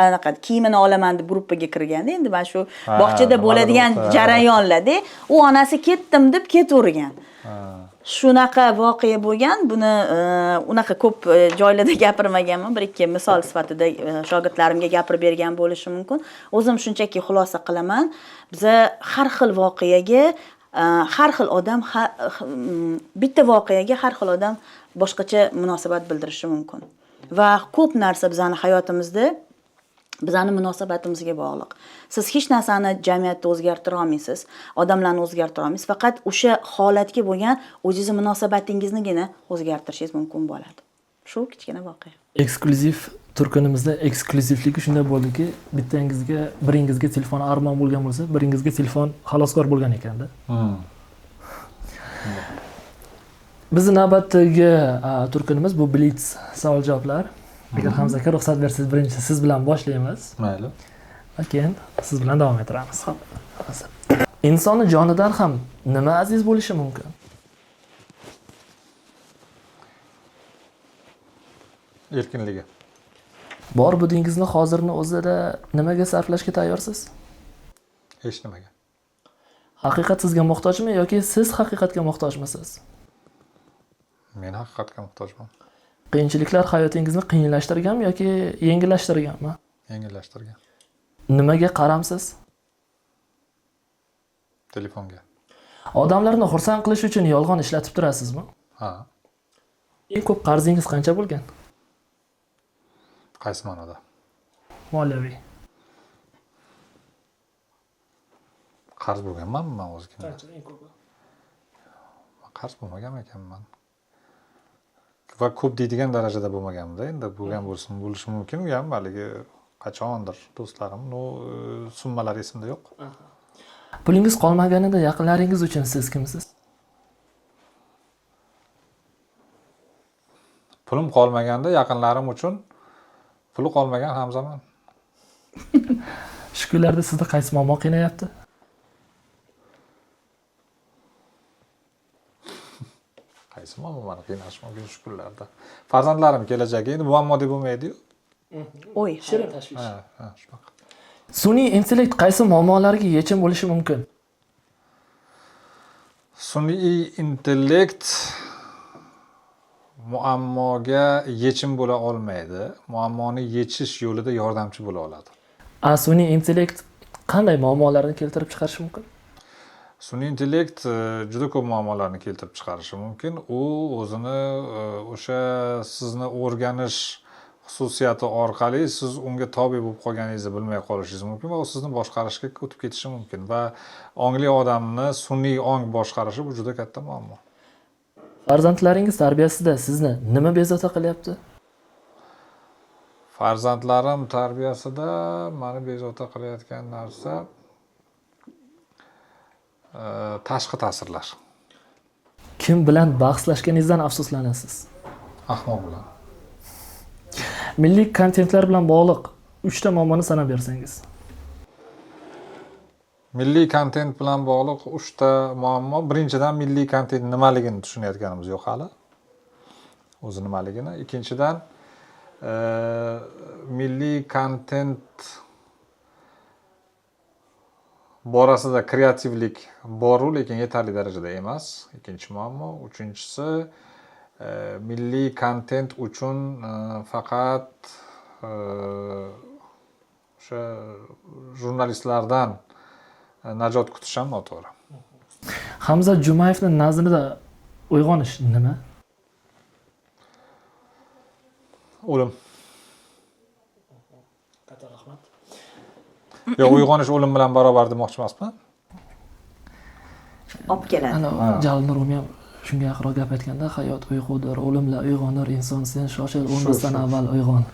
anaqa kiyimini olaman deb gruppaga kirganda, endi mana shu bog'chada bo'ladigan jarayonlarda u onasi ketdim deb ketavergan. Shunaqa voqea bo'lgan. Buni unaqa ko'p joylarda gapirmaganman, bir ikki misol sifatida shogirdlarimga gapirib bergan bo'lishi mumkin. O'zim shunchaki xulosa qilaman. Biza har xil voqeaga har xil odam bitta voqeaga har xil odam boshqacha munosabat bildirishi mumkin. Va ko'p narsa bizning hayotimizda bizning munosabatimizga bog'liq. Siz hech narsani jamiyatda o'zgartira olmaysiz, odamlarni o'zgartira olmaysiz, faqat o'sha holatga bo'lgan o'zingizning munosabatingiznigina o'zgartirishingiz mumkin bo'ladi. Shu kichkina voqea. Eksklyuziv turkunimizda eksklyuzivligi shunday bo'ldiki, biringizga telefon armon bo'lgan bo'lsa, biringizga telefon xaloskor bo'lgan ekanda. Bizning navbatdagi turkunimiz bu blitz savol-javoblar. Agar Hamza aka ruxsat bersangiz, birinchi siz bilan boshlaymiz. Mayli. Keyin siz bilan davom ettiramiz. Insonni jonidan ham nima aziz bo'lishi mumkin? Erkinligi. Bor budingizni hozirni o'zida nimaga sarflashga tayyorsiz? Hech nimaga. Haqiqat sizga muhtojmi yoki siz haqiqatga muhtojmisiz? Men haqiqatga muhtojman. Qiyinchiliklar hayotingizni qiyinlashtirganmi yoki yengillashtirganmi? Yengillashtirgan. Nimaga qaramsiz? Telefonga. Odamlarni xursand qilish uchun yolg'on ishlatib turasizmi? Ha. Eng ko'p qarzingiz qancha bo'lgan? Qaysi ma'noda? Moliyaviy. Qarz bo'lganmanmi men o'zimga? Qancha eng ko'pi? Qarz bo'lmagan ekanman. Va ko'p deydigan darajada bo'lmaganimda, endi bo'lgan bo'lishi mumkin, u ham haligi qachondir do'stlarim, summalar esimda yo'q. Pulingiz qolmaganida yaqinlaringiz uchun siz kimsiz? Pulim qolmaganda yaqinlarim uchun puli qolmagan Hamzaman. Shu kunlarda sizni qaysi muammo qiynayapti? Qaysi muammoni qiynash mumkin shu kunlarda? Farzandlarim kelajagi endi muammo deb bo'lmaydi-yu. Oy, Shirin tashvish. Ha, shunaqa. Sun'iy intellekt qaysi muammolarga yechim bo'lishi mumkin? Sun'iy intellekt muammoga yechim bo'la olmaydi. Muammoni yechish yo'lida yordamchi bo'la oladi. Sun'iy intellekt qanday muammolarni keltirib chiqarishi mumkin? Sun'iy intellekt juda ko'p muammolarni keltirib chiqarishi mumkin. U o'zini o'sha sizni o'rganish xususiyati orqali siz unga tobe bo'lib qolganingizni bilmay qolishingiz mumkin va u sizni boshqarishga o'tib ketishi mumkin va ongli odamni sun'iy ong boshqarishi bu juda katta muammo. Farzandlaringiz tarbiyasida sizni nima bezovta qilyapti? Farzandlarim tarbiyasida meni bezovta qilayotgan narsa tashqi ta'sirlar. Kim bilan bahslashganingizdan afsuslanasiz? Ahmoq bilan. Milliy kontentlar bilan bog'liq 3 ta muammoni sanab bersangiz. Milliy kontent bilan bog'liq 3 ta muammo. Birinchidan milliy kontent nimaligini tushunayotganimiz yo'q hali. O'zi nimaligini. Ikkinchidan milliy kontent borasida kreativlik bor-u, lekin yetarli darajada emas. Ikkinchi muammo. Uchinchisi milliy kontent uchun faqat o'sha jurnalistlardan najot kutish ham noto'g'ri. Hamza Jumayevning nazrida uyg'onish nima? O'lim. Katta rahmat. Yo'q, uyg'onish o'lim bilan barobar demoqchi emasman. olib keladi. Ana Jalil Nurumi ham shunga yaqinroq gap aytganda, hayot uyqudir, o'limla uyg'onir inson, sen shoshil, o'lmasdan avval uyg'on.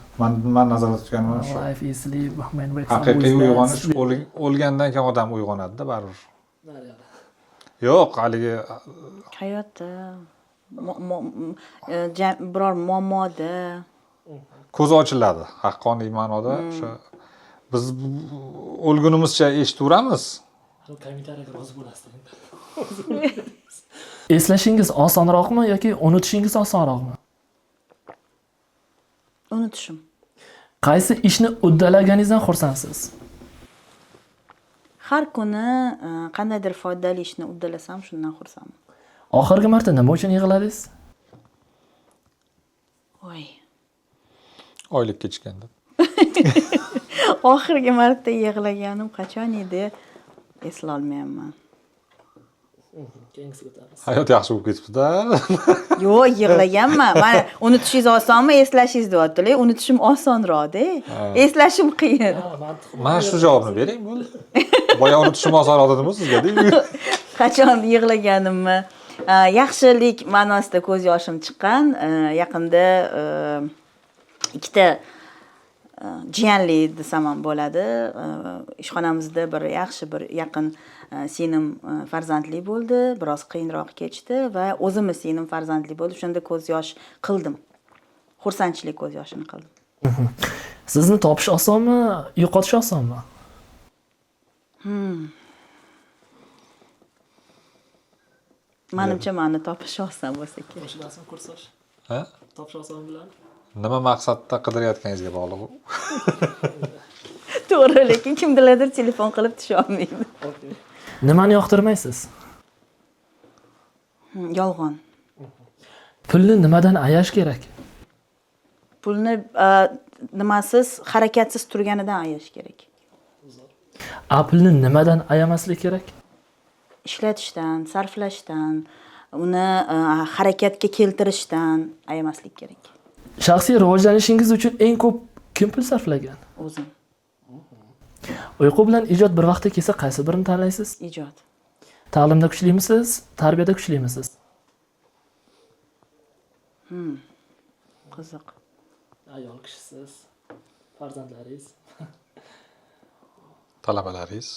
Men nazarda tutganim shu. Life is sleep, man wakes up. Haqiqiy uyg'onish o'lgandan keyin odam uyg'onadi-da baribir. Yo'q, haligi Hayotda biror muammoda ko'zi ochiladi. Haqqoniy ma'noda o'sha biz o'lgunimizcha eshitaveramiz. Kommentariyaga rozi bo'lasiz. Eslashingiz osonroqmi yoki unutishingiz osonroqmi? unutishim. Qaysi ishni uddalaganingizdan xursandsiz? Har kuni qandaydir foydali ishni uddalasam, shundan xursandman. Oxirgi marta nima uchun yig'ladingiz? Voy. Oylik kechganda. Oxirgi marta yig'laganim qachon edi? Eslay olmayapman. Keyingisi o'tamiz. Hayot yaxshi bo'lib ketibdi-da. Yo'q, yig'laganman. Mana unutishingiz osonmi, eslashingiz deyaptilar. Unutishim osonroq-da. Eslashim qiyin. Men shu javobni bering bo'ldi. Boya unutishim osonroq dedim sizga-da. Qachon yig'laganimni yaxshilik ma'nosida ko'z yoshim chiqqan. Yaqinda ikkita jiyanli desam ham bo'ladi. Ishxonamizda bir yaxshi bir yaqin singlim farzandli bo'ldi. Biroz qiyinroq kechdi va o'zimiz singlim farzandli bo'ldi. Shunda ko'z yosh qildim. Xursandchilik ko'z yoshini qildim. Sizni topish osonmi, yo'qotish osonmi? Menimcha meni topish oson bo'lsa kerak. Boshlasam kursosh. Ha? Topish oson bilan. Nima maqsadda qidirayotganingizga bog'liq. To'g'ri, lekin kimdirlardir telefon qilib tusha olmaydi. Nimani yoqtirmaysiz? Yolg'on. Pulni nimadan ayash kerak? Pulni nimasiz, harakatsiz turganidan ayash kerak. Pulni nimadan ayamaslik kerak? Ishlatishdan, sarflashdan, uni harakatga keltirishdan ayamaslik kerak. Shaxsiy rivojlanishingiz uchun eng ko'p kim pul sarflagan? O'zim. Uyqu bilan ijod bir vaqtda kelsa qaysi birini tanlaysiz? Ijod. Ta'limda kuchlimisiz, tarbiyada kuchlimisiz? Qiziq. Ayol kishisiz, farzandlaringiz, Talabalaringiz.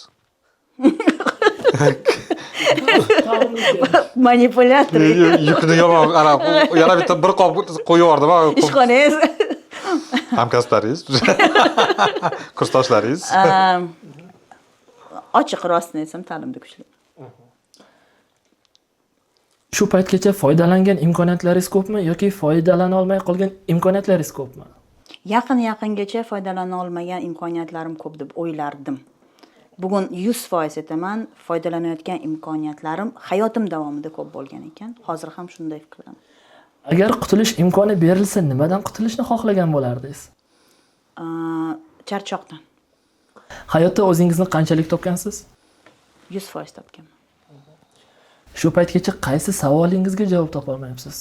Manipulyator. Yukni yomon qarab, yana bitta bir qop qo'yib yubordim. Ishxonangiz. Hamkasblaringiz, kursdoshlaringiz. ochiq rostini aytsam ta'limda kuchli. Shu paytgacha foydalangan imkoniyatlaringiz ko'pmi yoki foydalana olmay qolgan imkoniyatlaringiz ko'pmi? Yaqingacha foydalana olmagan imkoniyatlarim ko'p deb o'ylardim. Bugun 100% aytaman, foydalanayotgan imkoniyatlarim hayotim davomida ko'p bo'lgan ekan. Hozir ham shunday fikrdaman. Agar qutulish imkoni berilsa, nimadan qutulishni xohlagan bo'lardingiz? Charchoqdan Hayotda o'zingizni qanchalik topgansiz? 100% topganman. Shu paytgacha qaysi savolingizga javob topa olmayapsiz?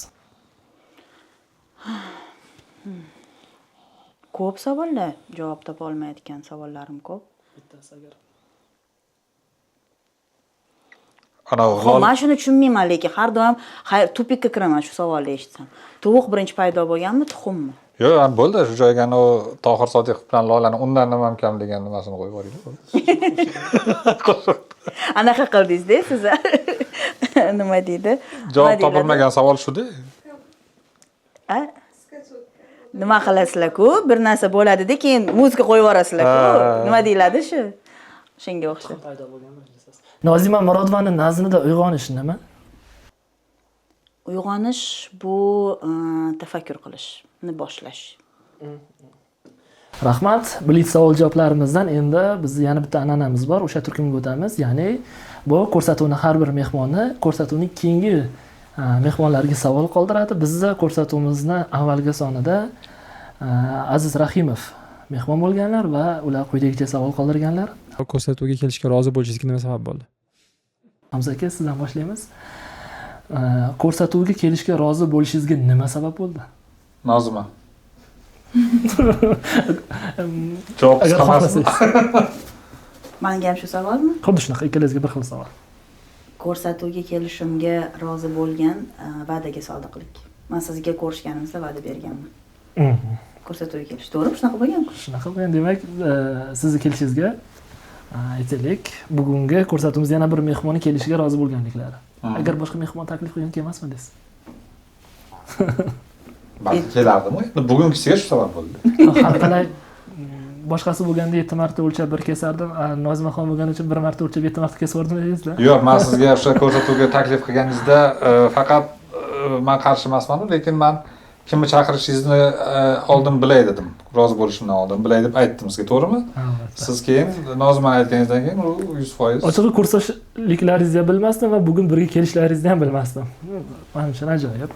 Ko'p savollar, javob topa olmayotgan savollarim ko'p. Bittasi agar. Men shuni tushunmayman, lekin har doim tupikka kiraman shu savolni eshitsam. Tovuq birinchi paydo bo'lganmi, tuxummi? Yo'q, bo'ldi. Shu joyga u Tohir Sodiqov bilan Lolani undan nima kam degan nimasini qo'yib yuboring. Anaqa qildingiz-da siz. Nima deydi? Javob topilmagan savol shu-da. Nima qilasizlar-ku? Bir narsa bo'ladi-da, keyin muzika qo'yib yuborasizlar-ku. Nima deyiladi shu? Shunga o'xshab. Nozima Murodovaning naznida uyg'onish nima? Uyg'onish bu tafakkur qilishni boshlash. Rahmat. Blitz savol javoplarimizdan endi bizning yana bitta an'anamiz bor. O'sha turkumga o'tamiz. Ya'ni bu ko'rsatuvni har bir mehmoni ko'rsatuvning keyingi mehmonlarga savol qoldiradi. Bizda ko'rsatuvimizni avvalgi sonida Aziz Rahimov mehmon bo'lganlar va ular quyidagicha savol qoldirganlar. Ko'rsatuvga kelishga rozi bo'lishingizga nima sabab bo'ldi? Hamza aka, sizdan boshlaymiz. Ko'rsatuvga kelishga rozi bo'lishingizga nima sabab bo'ldi? Nozima. Javob Agar xohlasangiz. Menga ham shu savolmi? Xuddi shunaqa, ikkalangizga bir xil savol. Ko'rsatuvga kelishimga rozi bo'lgan va'daga sodiqlik. Men sizga ko'rishganimizda va'da berganman. Ko'rsatuvga kelish. To'g'rimi? Shunaqa bo'lgan-ku. Shunaqa bo'lgan. Demak, sizni kelishingizga aytaylik, bugungi ko'rsatuvimiz yana bir mehmoni kelishiga rozi bo'lganliklari. Agar boshqa mehmon taklif qilgan kelmasmidingiz? Balki kelardimi? Bugungisiga shu sabab bo'ldi. Har qalay boshqasi bo'lganda 7 marta o'lchab bir kesardim. Nozimaxon bo'lgani uchun 1 marta o'lchab 7 marta kesib yubordim dedingizlar. Yo'q, men sizga o'sha ko'rsatuvga taklif qilganingizda faqat men qarshi emasman, lekin men kimni chaqirishingizni oldin bilay dedim. Rozi bo'lishimdan oldin bilay deb aytdim sizga, to'g'rimi? Siz keyin Nozimani aytganingizdan keyin u 100%. Ochig'i kursdoshliklaringizni bilmasdim va bugun birga kelishlaringizni ham bilmasdim. Men uchun ajoyib.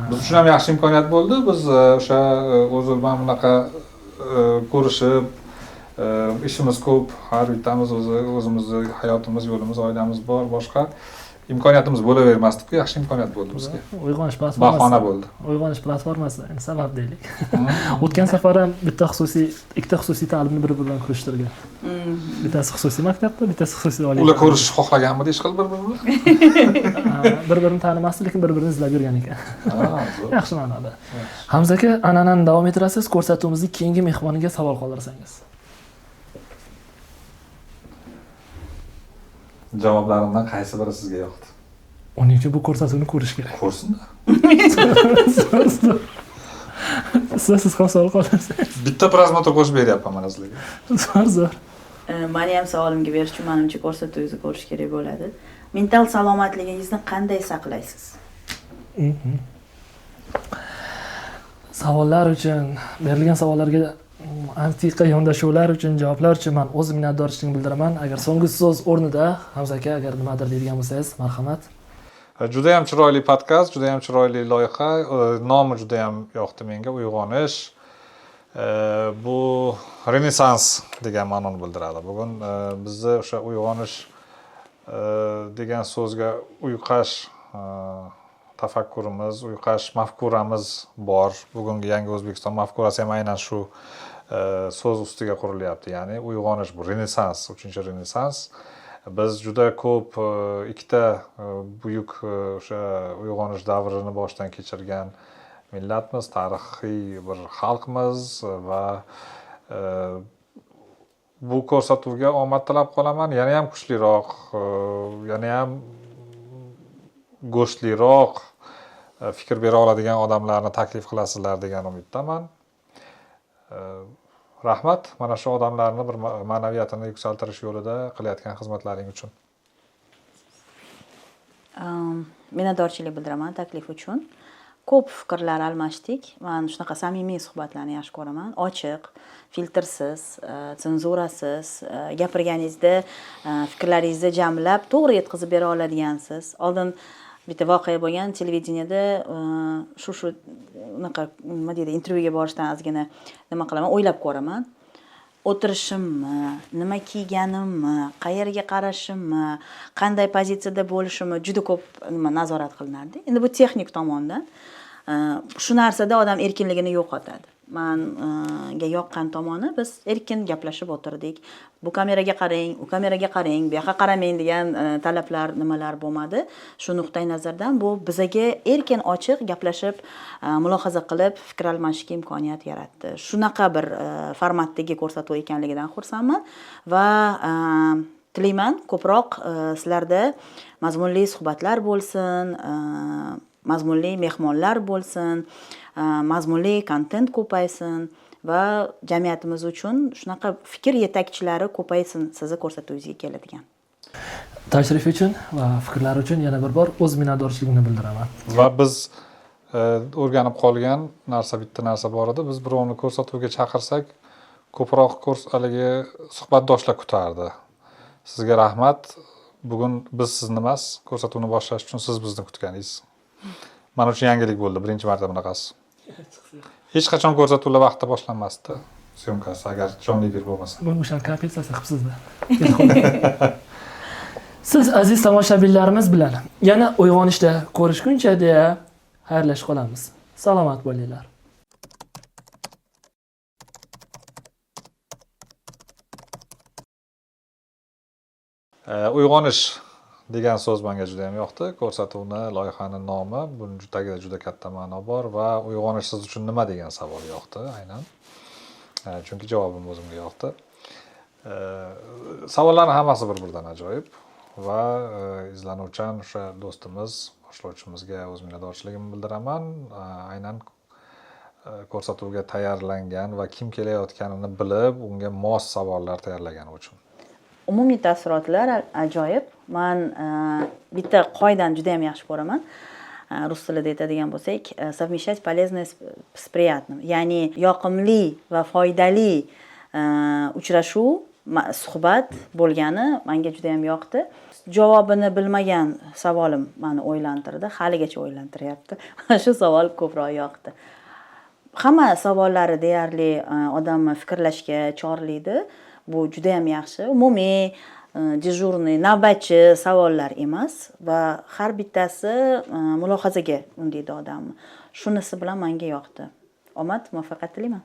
Biz uchun ham yaxshi imkoniyat bo'ldi. Biz o'sha o'zi mana bunaqa ko'rishib ishimiz ko'p, har bittamiz o'zimizni hayotimiz, yo'limiz, oilamiz bor, boshqa imkoniyatimiz bo'lavermasdi-ku, yaxshi imkoniyat bo'ldi bizga. Uyg'onish platformasi. Bahona bo'ldi. Uyg'onish platformasi sabab deylik. O'tgan safar ham ikkita xususiy ta'limni bir-biridan kurashtirgan. Bittasi xususiy maktabda, bittasi xususiy oliy. Ular ko'rish xohlaganmidi ish qilib bir-birini? Bir-birini tanimasdi, lekin bir-birini izlab yurgan ekan. Yaxshi ma'noda. Hamza aka, an'anani davom ettirasiz, ko'rsatuvimizning keyingi mehmoniga savol qoldirsangiz. Javoblarimdan qaysi biri sizga yoqdi? Uning uchun bu ko'rsatuvni ko'rish kerak. Ko'rsin-da. Siz ham savol qoldirsangiz. Bitta prasмотр qo'shib beryapman mana sizlarga. Zo'r. Meni ham savolimga berish uchun menimcha ko'rsatuvingizni ko'rish kerak bo'ladi. Mental salomatligingizni qanday saqlaysiz? Savollar uchun, berilgan savollarga antiqa yondashuvlar uchun, javoblar uchun men o'z minnatdorchiligimni bildiraman. Agar so'nggi so'z o'rnida Hamza aka agar nimadir deydigan bo'lsangiz, marhamat. Juda ham chiroyli podkast, juda ham chiroyli loyiha. Nomi juda ham yoqdi menga, Uyg'onish. Bu Renessans degan ma'noni bildiradi. Bugun bizda o'sha uyg'onish degan so'zga uyqash tafakkurimiz, uyqash mafkuramiz bor. Bugungi yangi O'zbekiston mafkurasi ham aynan shu so'z ustiga qurilyapti. Ya'ni uyg'onish bu Renessans, 3-Renessans. Biz juda ko'p ikkita buyuk o'sha uyg'onish davrini boshdan kechirgan millatmiz, tarixiy bir xalqmiz va bu ko'rsatuvga omad tilab qolaman. Yana ham kuchliroq, yana ham go'shtliroq fikr bera oladigan odamlarni taklif qilasizlar degan umiddaman. Rahmat, mana shu odamlarni bir ma'naviyatini yuksaltirish yo'lida qilayotgan xizmatlaring uchun. Minnatdorchilik bildiraman taklif uchun. Ko'p fikrlar almashdik. Men shunaqa samimiy suhbatlarni yaxshi ko'raman. Ochiq, filtrsiz, senzurasiz, gapirganingizda fikrlaringizni jamlab to'g'ri yetkazib bera oladigansiz. Oldin bitta voqea bo'lgan, televideniyada shu unaqa nima deydi, intervyuga borishdan ozgina nima qilaman, o'ylab ko'raman. O'tirishimmi, nima kiyganimmi, qayerga qarashimmi, qanday pozitsiyada bo'lishimni juda ko'p nazorat qilinardi. Endi bu texnik tomondan shu narsada odam erkinligini yo'qotadi. Menga yoqqan tomoni, biz erkin gaplashib o'tirdik. Bu kameraga qarang, u kameraga qarang, bu yoqqa qaramang degan talablar, nimalar bo'lmadi. Shu nuqtai nazardan bu bizaga erkin, ochiq gaplashib, mulohaza qilib, fikr almashishga imkoniyat yaratdi. Shunaqa bir formatdagi ko'rsatuv ekanligidan xursandman va tilayman ko'proq sizlarda mazmunli suhbatlar bo'lsin, mazmunli mehmonlar bo'lsin, mazmunli kontent ko'paysin va jamiyatimiz uchun shunaqa fikr yetakchilari ko'paysin sizni ko'rsatuvingizga keladigan. Tashrif uchun va fikrlar uchun yana bir bor o'z minnatdorchiligimni bildiraman. Va biz o'rganib qolgan bitta narsa bor edi. Biz birovni ko'rsatuvga chaqirsak, ko'proq haligi suhbatdoshlar kutardi. Sizga rahmat. Bugun biz sizni emas, ko'rsatuvni boshlash uchun siz bizni kutganingiz. Men uchun yangilik bo'ldi, birinchi marta bunaqasi. Hech qachon ko'rsatuvlar vaqtida boshlanmasdi. Syomkasi agar jonli efir bo'lmasa. Buni o'sha kompensatsiya qilibsiz-da. Siz aziz tomoshabinlarimiz bilan yana uyg'onishda ko'rishguncha deya xayrlashib qolamiz. Salomat bo'linglar. Uyg'onish degan so'z menga juda ham yoqdi. Ko'rsatuvni, loyihani nomi, buning juda katta ma'no bor va uyg'onish siz uchun nima degan savol yoqdi aynan. Chunki javobim o'zimga yoqdi. Savollarning hammasi bir-biridan ajoyib va izlanuvchan o'sha do'stimiz, boshlovchimizga o'z minnatdorchiligimni bildiraman. Aynan ko'rsatuvga tayyorlangan va kim kelayotganini bilib, unga mos savollar tayyorlagani uchun. Umumiy taassurotlar ajoyib. Men bitta qoidani juda ham yaxshi ko'raman. Rus tilida aytadigan bo'lsak, совмещать полезное с приятным. Ya'ni yoqimli va foydali uchrashuv, suhbat bo'lgani menga juda ham yoqdi. Javobini bilmagan savolim meni o'ylantirdi, haligacha o'ylantiryapti. Shu savol ko'proq yoqdi. Hamma savollari deyarli odamni fikrlashga chorlaydi. Bu juda ham yaxshi. Umumiy dejurniy, navbatchi savollar emas va har bittasi mulohazaga undaydi odamni. Shunisi bilan menga yoqdi. Omad, muvaffaqiyat tilayman.